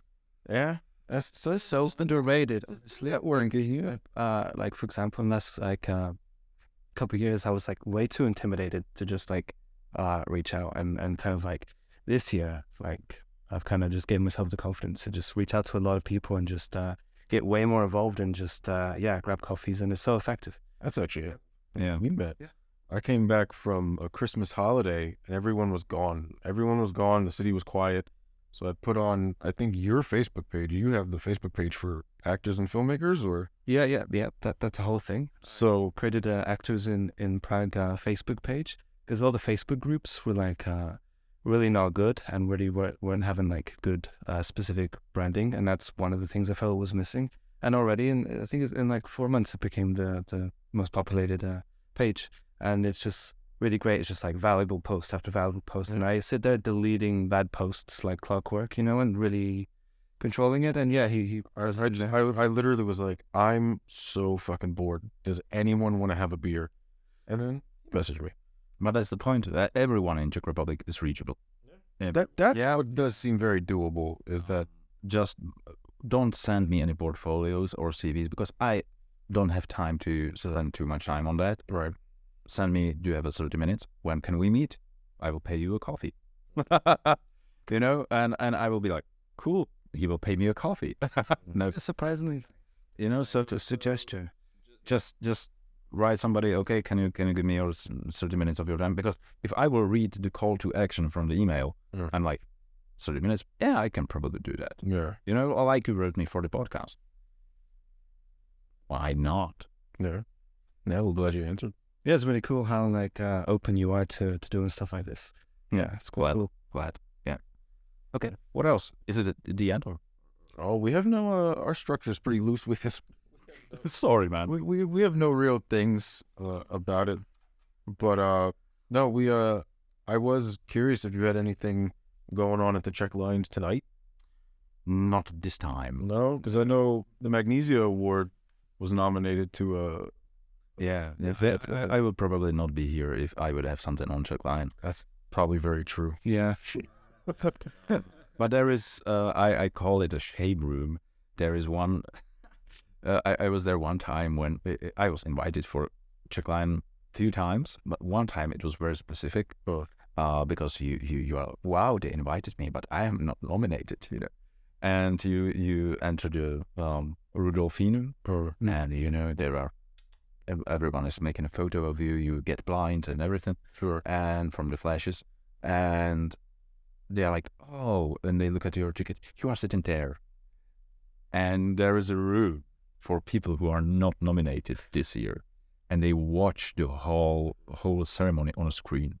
A: Yeah.
C: That's so underrated. Honestly, at work, like for example, in last couple of years, I was like way too intimidated to just like reach out and kind of like this year, like I've kind of just gave myself the confidence to just reach out to a lot of people and just get way more involved and just grab coffees, and it's so effective.
A: That's actually it.
B: Yeah.
A: We met.
C: Yeah.
A: I came back from a Christmas holiday and everyone was gone. The city was quiet. So I put on, I think, your Facebook page. You have the Facebook page for actors and filmmakers, or?
C: Yeah. That's a whole thing.
A: So
C: Created Actors in Prague Facebook page, because all the Facebook groups were like really not good and really weren't having like good specific branding, and that's one of the things I felt was missing. And already, I think in like 4 months, it became the most populated page, and it's just really great. It's just like valuable post after valuable post, and I sit there deleting bad posts like clockwork, and really controlling it. And yeah,
A: I literally was like, I'm so fucking bored. Does anyone want to have a beer? And then message me.
B: But that's the point. That everyone in Czech Republic is reachable.
A: That's what does seem very doable. Is that
B: just don't send me any portfolios or CVs, because I don't have time to spend too much time on that.
A: right?
B: Send me, do you have a 30 minutes? When can we meet? I will pay you a coffee. And I will be like, cool, he will pay me a coffee. No,
C: surprisingly,
B: so to suggestion, just write somebody, okay, can you give me your 30 minutes of your time? Because if I will read the call to action from the email, I'm like, 30 minutes? Yeah, I can probably do that.
A: Yeah.
B: Or like you wrote me for the podcast. Why not?
A: Yeah. Yeah, we're glad you answered.
C: yeah, it's really cool how like open you are to doing stuff like this.
B: Yeah, it's cool. Glad. Yeah. Okay. What else? Is it the end or?
A: Oh, we have no. Our structure is pretty loose. We have.
B: Sorry, man.
A: We have no real things about it, but no, we I was curious if you had anything going on at the Czech Lions tonight.
B: Not this time.
A: No, because I know the Magnesia Award was nominated to
B: Yeah. I would probably not be here if I would have something on Czech Lion.
A: That's probably very true.
C: Yeah.
B: But there is, I call it a shade room. There is one. I was there one time when I was invited for Czech Lion 2 times, but one time it was very specific. Because you are, wow, they invited me, but I am not nominated, And you enter the Rudolfino, and there are, everyone is making a photo of you. You get blind and everything.
A: Sure.
B: And from the flashes, and they're like, oh, and they look at your ticket. You are sitting there, and there is a room for people who are not nominated this year, and they watch the whole ceremony on a screen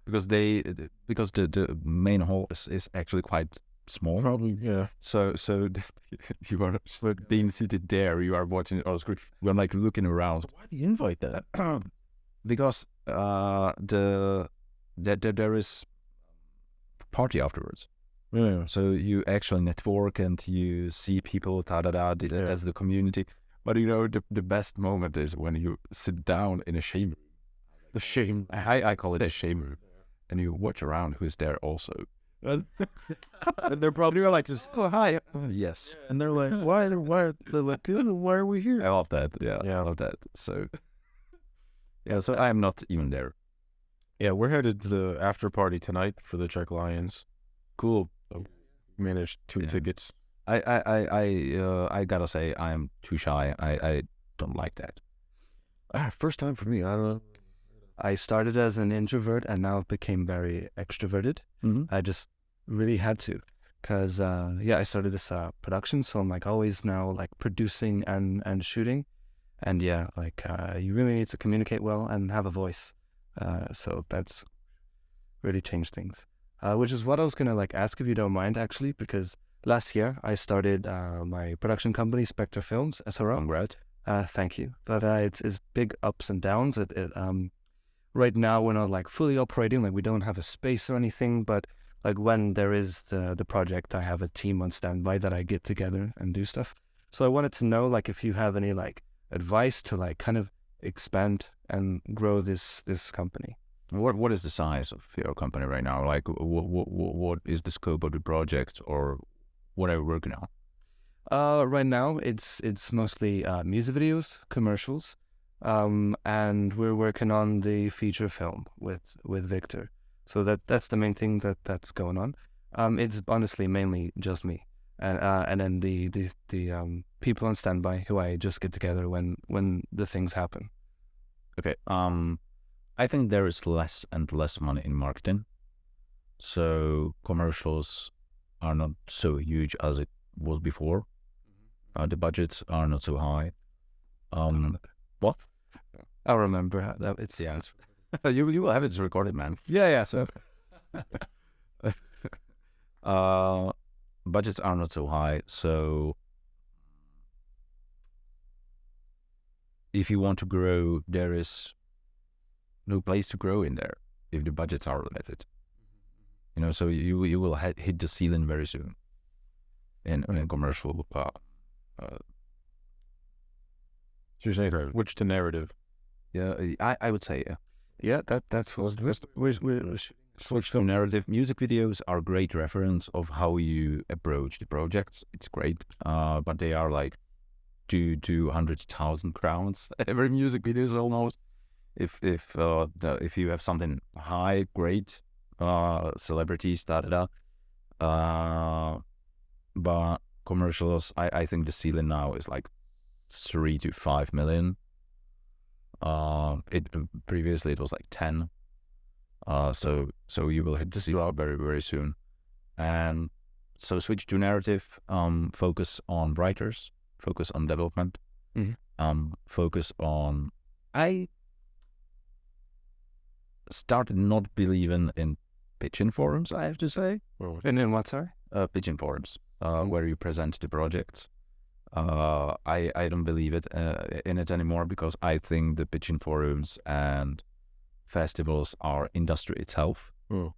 B: because the main hall is actually quite small.
A: Probably, yeah.
B: So you are being seated there. You are watching it on the screen. We're like looking around.
A: Why do you invite that?
B: Because there is party afterwards.
A: Yeah.
B: So you actually network and you see people as the community. But you know, the best moment is when you sit down in a shame room.
A: The shame.
B: I call it a shame room. And you watch around who's there also.
A: And they're probably like, just,
B: Oh, hi. Yes.
A: and they're like, why? They're like, why are we here?
B: I love that. Yeah,
A: Yeah.
B: I love that. So, yeah, so I'm not even there.
A: Yeah, we're headed to the after party tonight for the Czech Lions.
B: Cool.
A: Managed 2
B: Yeah.
A: tickets.
B: I gotta say, I'm too shy. I don't like that.
A: First time for me. I don't know.
C: I started as an introvert and now became very extroverted.
B: Mm-hmm.
C: I just really had to, because I started this production, so I'm like always now like producing and shooting, and you really need to communicate well and have a voice. So that's really changed things. Which is what I was gonna like ask if you don't mind actually, because last year I started my production company Spectre Films SRO.
B: Congrats.
C: Thank you, but it's big ups and downs. Right now we're not like fully operating, like we don't have a space or anything, but like when there is the project, I have a team on standby that I get together and do stuff. So I wanted to know like if you have any like advice to like kind of expand and grow this company.
B: What is the size of your company right now? Like, what is the scope of the project, or what are you working on?
C: Right now it's mostly music videos, commercials, and we're working on the feature film with Victor. So that's the main thing that's going on. It's honestly mainly just me, and then the people on standby who I just get together when the things happen.
B: Okay. I think there is less and less money in marketing, so commercials are not so huge as it was before. The budgets are not so high. What?
C: I remember that it's
B: Yeah, you will have it recorded, man.
C: yeah. So
B: Budgets are not so high, so if you want to grow, there is no place to grow in there if the budgets are limited. You know, so you will hit the ceiling very soon in commercial.
A: So you're saying switch to narrative.
B: Yeah, I would say yeah.
C: yeah, that's what we're
B: Switch to narrative. Music videos are a great reference of how you approach the projects. It's great, but they are like 200,000 crowns every music video is almost. If you have something high, great, celebrities, but commercials, I think the ceiling now is like 3 to 5 million. Previously it was like 10. So you will hit the ceiling very, very soon. And so switch to narrative, focus on writers, focus on development, focus on... I started not believing in pitching forums, I have to say.
C: and then what, sorry?
B: Pitching forums, where you present the projects. I don't believe in it anymore, because I think the pitching forums and festivals are industry itself. But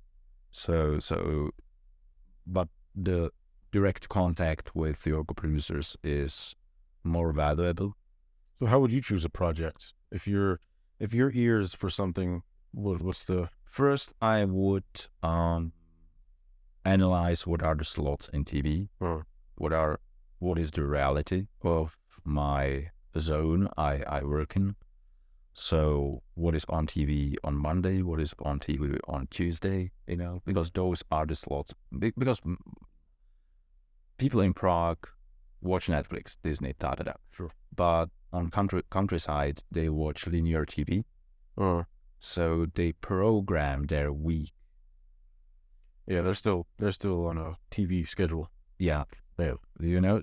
B: the direct contact with your co-producers is more valuable.
A: So how would you choose a project if your ears for something? What's the
B: First, I would analyze what are the slots in TV, what is the reality of my zone I work in. So what is on TV on Monday, what is on TV on Tuesday, because those are the slots. Because people in Prague watch Netflix, Disney,
A: Sure.
B: But on countryside, they watch linear TV. So they program their week.
A: Yeah, they're still on a TV schedule.
B: Yeah, you know.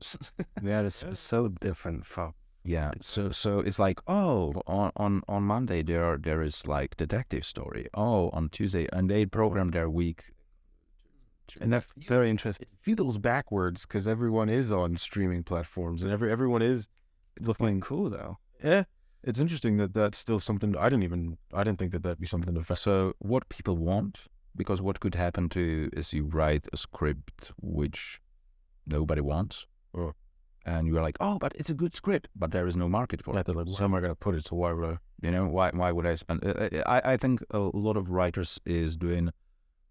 C: Yeah, it's so different from.
B: Yeah, so it's like, oh, on Monday there is like detective story. Oh, on Tuesday, and they program their week.
C: And that's very interesting.
A: It feels backwards because everyone is on streaming platforms and everyone is
C: Looking cool though.
A: Yeah, it's interesting that that's still something. I didn't think that that'd be something to affect.
B: So what people want, because what could happen to is you write a script which nobody wants, and you are like, oh, but it's a good script, but there is no market for it.
A: They're like, where am I gonna put it? So why would I?
B: You know, why would I spend? I think a lot of writers is doing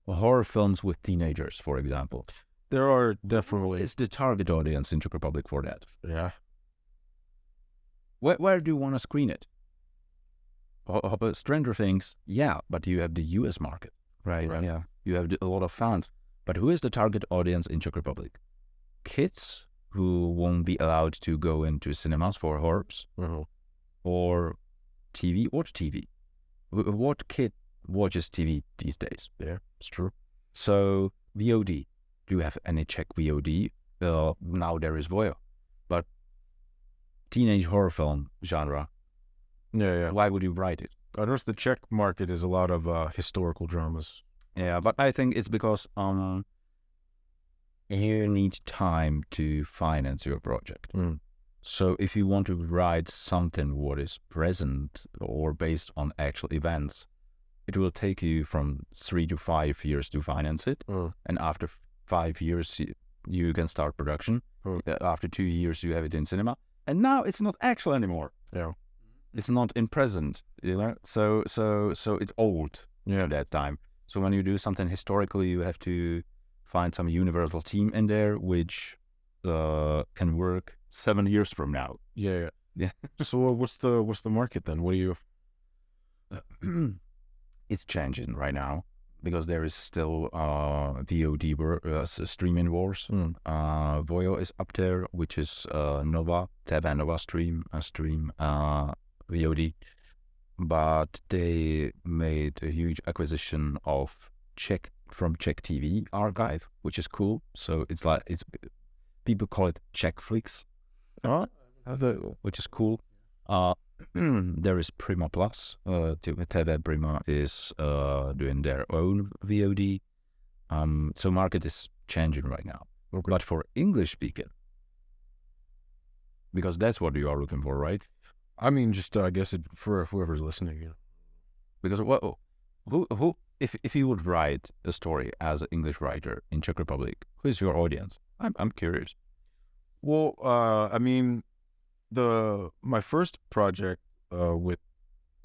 B: horror films with teenagers, for example.
A: There are definitely.
B: It's the target audience in Czech Republic for that.
A: Yeah.
B: Where do you want to screen it? Stranger Things, yeah, but you have the US market.
C: Right. Yeah.
B: You have a lot of fans. But who is the target audience in Czech Republic? Kids who won't be allowed to go into cinemas for horrors, or TV. Watch TV. What kid watches TV these days?
A: Yeah, it's true.
B: So VOD. Do you have any Czech VOD? Now there is Voyo, but teenage horror film genre.
A: Yeah.
B: Why would you write it?
A: I noticed the Czech market is a lot of historical dramas.
B: Yeah, but I think it's because you need time to finance your project. So if you want to write something what is present or based on actual events, it will take you from 3 to 5 years to finance it. And after 5 years, you can start production. After 2 years, you have it in cinema. And now it's not actual anymore.
A: Yeah.
B: It's not in present, you know? So it's old at that time. So when you do something historical, you have to find some universal theme in there which can work 7 years from now.
A: Yeah.
B: Yeah.
A: So what's the market then? What do you?
B: It's changing right now because there is still VOD streaming wars. Voyo is up there, which is Nova, TV Nova stream VOD. But they made a huge acquisition of Czech TV archive, which is cool. So it's people call it Czech Flix, which is cool. There is Prima Plus. TV Prima is doing their own VOD. So market is changing right now.
A: Okay.
B: But for English speaking, because that's what you are looking for, right?
A: I mean, just I guess for whoever's listening. Yeah.
B: Because who if you would write a story as an English writer in Czech Republic, who is your audience? I'm curious.
A: Well, I mean, my first project with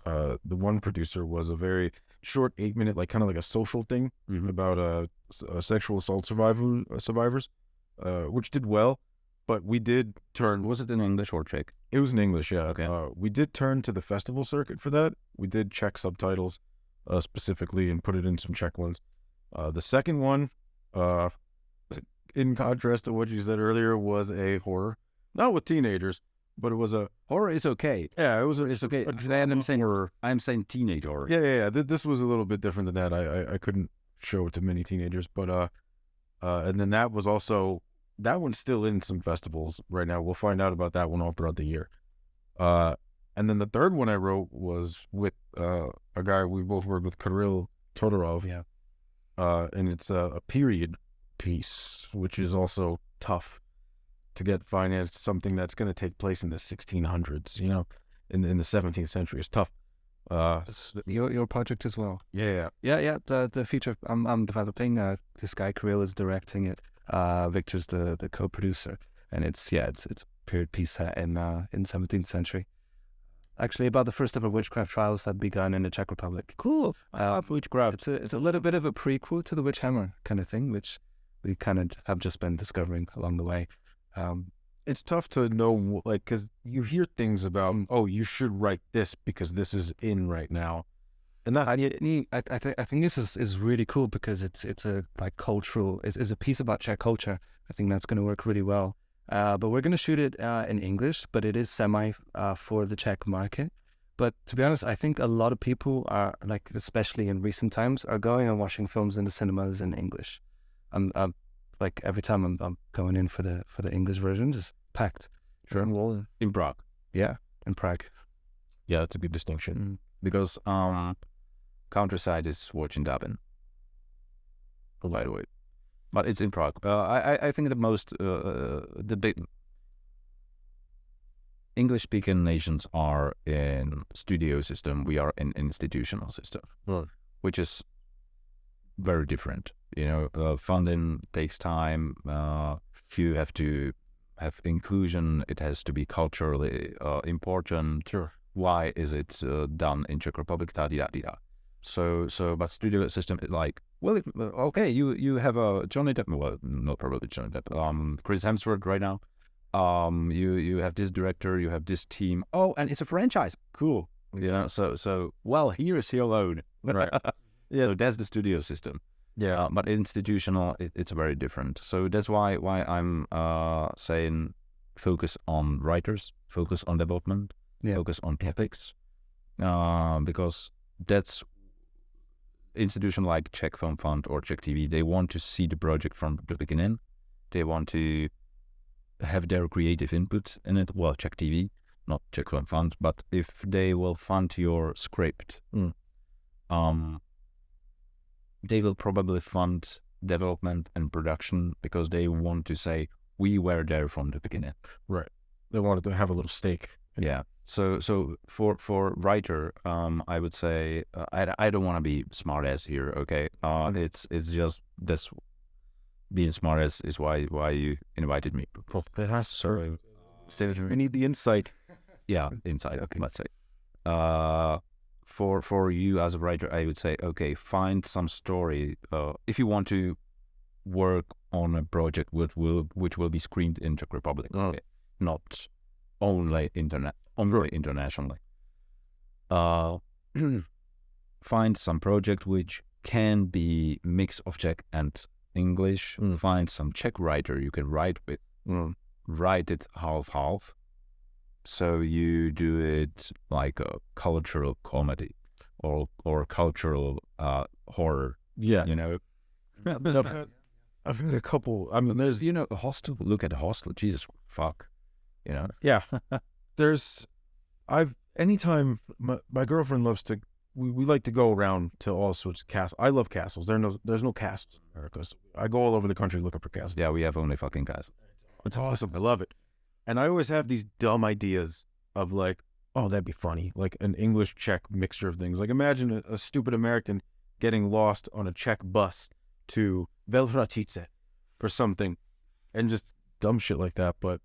A: the one producer was a very short 8-minute, like kind of like a social thing about sexual assault survivors, which did well. But we did turn.
B: Was it in English or Czech?
A: It was in English, yeah.
B: Okay.
A: We did turn to the festival circuit for that. We did Czech subtitles specifically and put it in some Czech ones. The second one, in contrast to what you said earlier, was a horror. Not with teenagers, but it was a...
B: Horror is okay.
A: Yeah,
B: it's okay. I'm saying teenage horror.
A: Yeah. This was a little bit different than that. I couldn't show it to many teenagers, but and then that was also... That one's still in some festivals right now. We'll find out about that one all throughout the year. And then the third one I wrote was with a guy we both worked with, Kirill Todorov.
C: Yeah.
A: And it's a period piece, which is also tough to get financed. Something that's going to take place in the 1600s, you know, in the 17th century is tough.
C: Your project as well.
A: Yeah.
C: The feature I'm developing. This guy Kirill is directing it. Victor's the co-producer, and it's a period piece set in 17th century. Actually, about the first ever witchcraft trials that begun in the Czech Republic.
B: Cool. Witchcraft.
C: It's a little bit of a prequel to the Witch Hammer kind of thing, which we kind of have just been discovering along the way.
A: It's tough to know, like, because you hear things about, oh, you should write this because this is in right now. And that,
C: I think this is really cool because it's a like cultural. It's a piece about Czech culture. I think that's going to work really well. But we're going to shoot it in English, but it is semi for the Czech market. But to be honest, I think a lot of people are, like, especially in recent times, are going and watching films in the cinemas in English. I'm like, every time I'm going in for the English versions, it's packed.
B: Sure. Well, in Prague.
C: Yeah, in Prague.
A: Yeah, that's a good distinction.
B: Because Countryside is watching Dublin. By the way, but it's in Prague. I think the most the big English-speaking nations are in studio system. We are in institutional system, which is very different. You know, funding takes time. You have to have inclusion. It has to be culturally important.
A: Sure.
B: Why is it done in Czech Republic? Da da da. So, but studio system is like, well, okay, you have a Johnny Depp, well, not probably Johnny Depp, Chris Hemsworth right now. You have this director, you have this team. Oh, and it's a franchise. Cool. You know, so well, here is he alone.
A: Right.
B: Yeah. So that's the studio system.
A: Yeah.
B: But institutional, it's very different. So that's why I'm saying focus on writers, focus on development, focus on topics, because that's institution like Czech Film Fund or Czech TV. They want to see the project from the beginning. They want to have their creative input in it. Well, Czech TV, not Czech Film Fund, but if they will fund your script, they will probably fund development and production because they want to say, we were there from the beginning.
A: Right. They wanted to have a little stake.
B: Yeah. So for writer, I would say I don't want to be smart ass here. Okay. It's just that's being smart ass is why you invited me.
A: Well, that has to serve. We need the insight.
B: Yeah, insight. Okay. Let's say. For you as a writer, I would say, okay, find some story. If you want to work on a project which will be screened in Czech Republic, okay, not only internationally. Find some project which can be mix of Czech and English. Find some Czech writer you can write with. Write it half. So you do it like a cultural comedy or cultural horror.
A: Yeah.
B: You know?
A: I've had a couple. I mean, there's,
B: you know, a Hostel. Look at a Hostel. Jesus, fuck. You know?
A: Yeah. Anytime my girlfriend loves to, we like to go around to all sorts of castles. I love castles. There's no castles in America. So I go all over the country looking for castles.
B: Yeah, we have only fucking castles.
A: It's awesome. I love it. And I always have these dumb ideas of like, oh, that'd be funny. Like an English-Czech mixture of things. Like imagine a stupid American getting lost on a Czech bus to Velhratice or something, and just dumb shit like that. But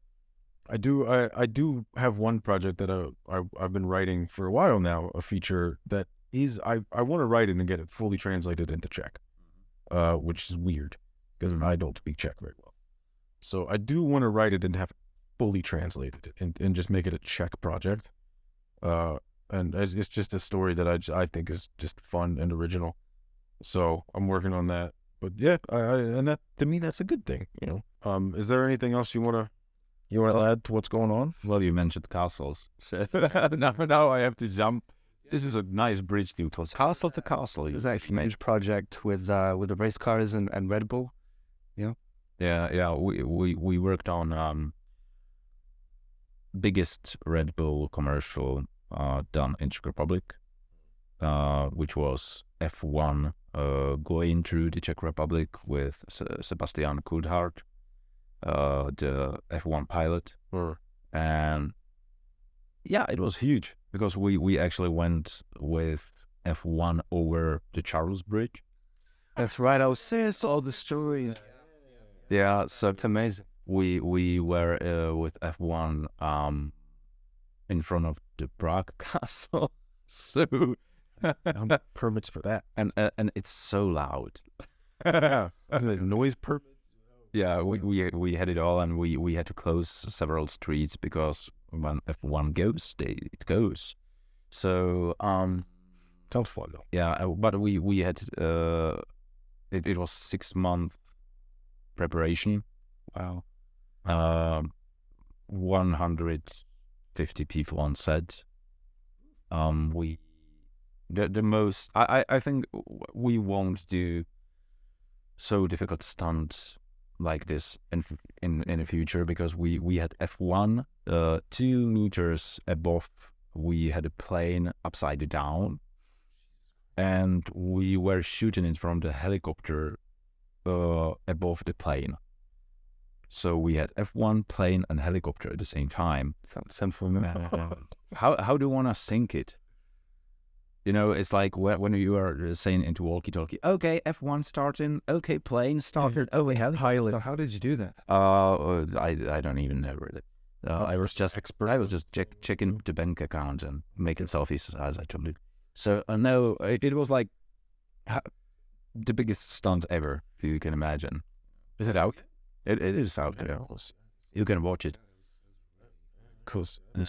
A: I do have one project that I've been writing for a while now, a feature that is, I want to write it and get it fully translated into Czech, which is weird because I don't speak Czech very well. So I do want to write it and have it fully translated and just make it a Czech project. And it's just a story that I think is just fun and original. So I'm working on that. But yeah, and that, to me, that's a good thing, you know. Is there anything else you want to add to what's going on?
B: Well, you mentioned castles. So now I have to jump. This is a nice bridge to castle to castle.
C: There's actually a huge project with the race cars and Red Bull.
B: Yeah. We worked on biggest Red Bull commercial done in Czech Republic, which was F1 going through the Czech Republic with Sebastian Coulthard, the F1 pilot. And yeah, it was huge because we actually went with F1 over the Charles Bridge.
C: That's right. I was saying all the stories.
B: Yeah, so
C: It's amazing.
B: we were with F1 in front of the Prague castle. So
A: Permits for that.
B: and it's so loud.
A: Yeah, noise permit.
B: Yeah, we had it all, and we had to close several streets because when F1 goes, it goes. So
A: Sounds fun though.
B: yeah, but we had it was 6 month preparation.
C: Wow.
B: 150 people on set. We the most I think we won't do so difficult stunts like this in the future, because we had F1 2 meters above. We had a plane upside down, and we were shooting it from the helicopter above the plane. So we had F1 plane and helicopter at the same time.
C: Sounds simple.
B: How do you want to sync it? You know, it's like when you are saying into walkie-talkie, okay, F1 starting, okay, plane started, oh, we have pilot.
C: So how did you do that?
B: I don't even know really. I was just checking the bank account and making selfies, as I told you. So no, it was like the biggest stunt ever, if you can imagine.
A: Is it out?
B: It is out there. You can watch it.
A: Cool.
B: And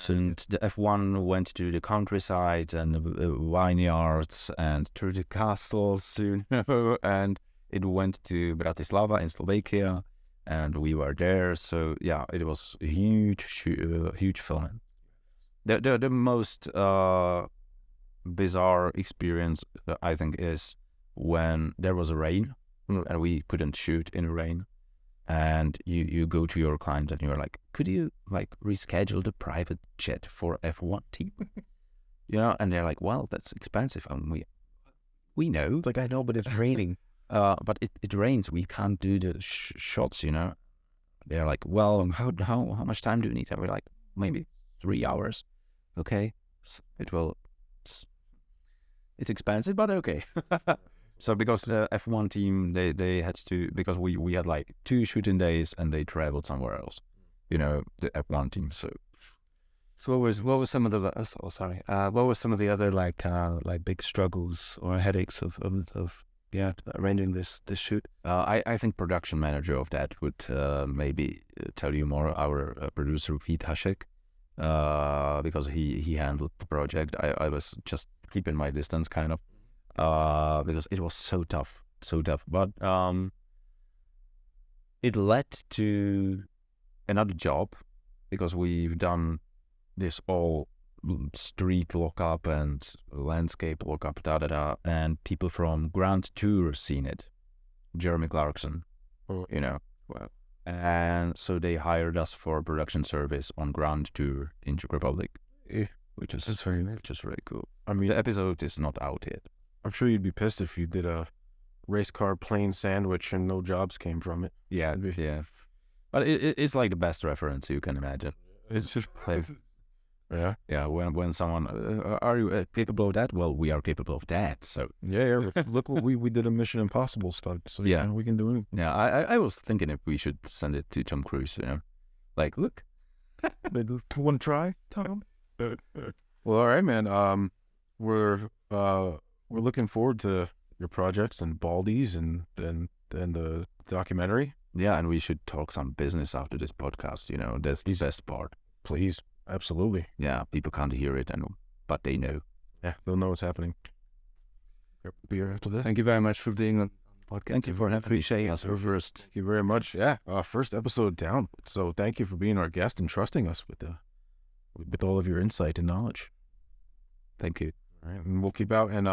B: the F1 went to the countryside and the vineyards and through the castles, and it went to Bratislava in Slovakia, and we were there. So yeah, it was a huge film. The most bizarre experience, I think, is when there was a rain and we couldn't shoot in the rain. And you go to your client and you're like, could you like reschedule the private jet for F1 team? You know, and they're like, well, that's expensive. And we know.
A: It's like, I know, but it's raining.
B: But it rains. We can't do the shots, you know. They're like, well, how much time do we need? And we're like, maybe 3 hours. Okay. It's expensive, but okay. So because the F1 team, they had to, because we had like 2 shooting days and they traveled somewhere else, you know, the F1 team. So
C: what were some of the what were some of the other like big struggles or headaches of arranging this shoot?
B: I think production manager of that would maybe tell you more. Our producer Pete Hasek, because he handled the project. I was just keeping my distance kind of. Because it was so tough. But it led to another job, because we've done this all street lockup and landscape lockup, and people from Grand Tour seen it. Jeremy Clarkson, you know.
C: Wow.
B: And so they hired us for production service on Grand Tour in Czech Republic, which is
C: very nice.
B: Which is really cool. I mean, the episode is not out yet.
A: I'm sure you'd be pissed if you did a race car plane sandwich and no jobs came from it.
B: Yeah. But it's like the best reference you can imagine.
A: It's just
B: Like, yeah. When someone, are you capable of that? Well, we are capable of that. So
A: yeah. Look what we did a Mission Impossible stunt. So
B: yeah,
A: you know, we can do anything.
B: Yeah, I was thinking if we should send it to Tom Cruise. You know, like look,
A: one try, Tom. Well, all right, man. We're looking forward to your projects and Baldies and then the documentary.
B: Yeah, and we should talk some business after this podcast. You know, that's the best part.
A: Please, absolutely.
B: Yeah, people can't hear it, but they know.
A: Yeah, they'll know what's happening. Beer after this.
C: Thank you very much for being on the podcast.
B: Thank you for having me.
C: Appreciate
B: us first.
A: Thank you very much. Yeah, first episode down. So thank you for being our guest and trusting us with all of your insight and knowledge.
B: Thank you.
A: All right, and we'll keep out, and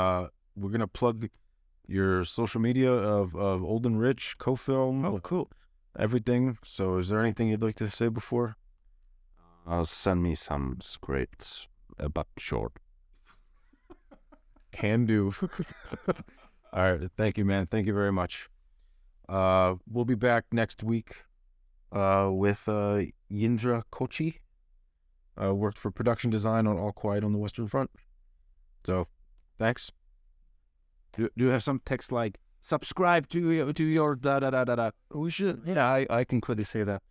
A: we're gonna plug your social media of Old and Rich, CoFilm.
B: Oh, cool.
A: Everything. So, is there anything you'd like to say before?
B: Send me some scripts, but short.
A: Can do. All right. Thank you, man. Thank you very much. We'll be back next week with Yindra Kochi. Worked for production design on All Quiet on the Western Front. So, thanks.
B: Do you have some text like subscribe to your da da da da da?
C: We should. Yeah, I can quickly say that.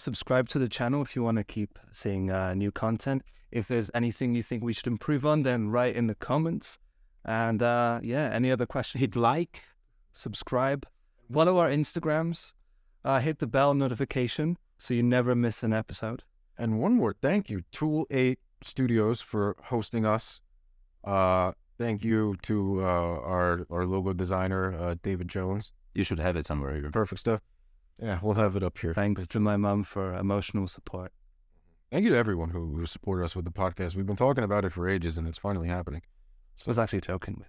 C: Subscribe to the channel if you want to keep seeing new content. If there's anything you think we should improve on, then write in the comments. And any other questions? Hit like, subscribe, follow our Instagrams, hit the bell notification so you never miss an episode.
A: And one more thank you, Tool 8 Studios, for hosting us. Thank you to our logo designer, David Jones.
B: You should have it somewhere here.
A: Perfect stuff. Yeah, we'll have it up here.
C: Thanks to my mom for emotional support.
A: Thank you to everyone who supported us with the podcast. We've been talking about it for ages, and it's finally happening.
C: I was actually joking with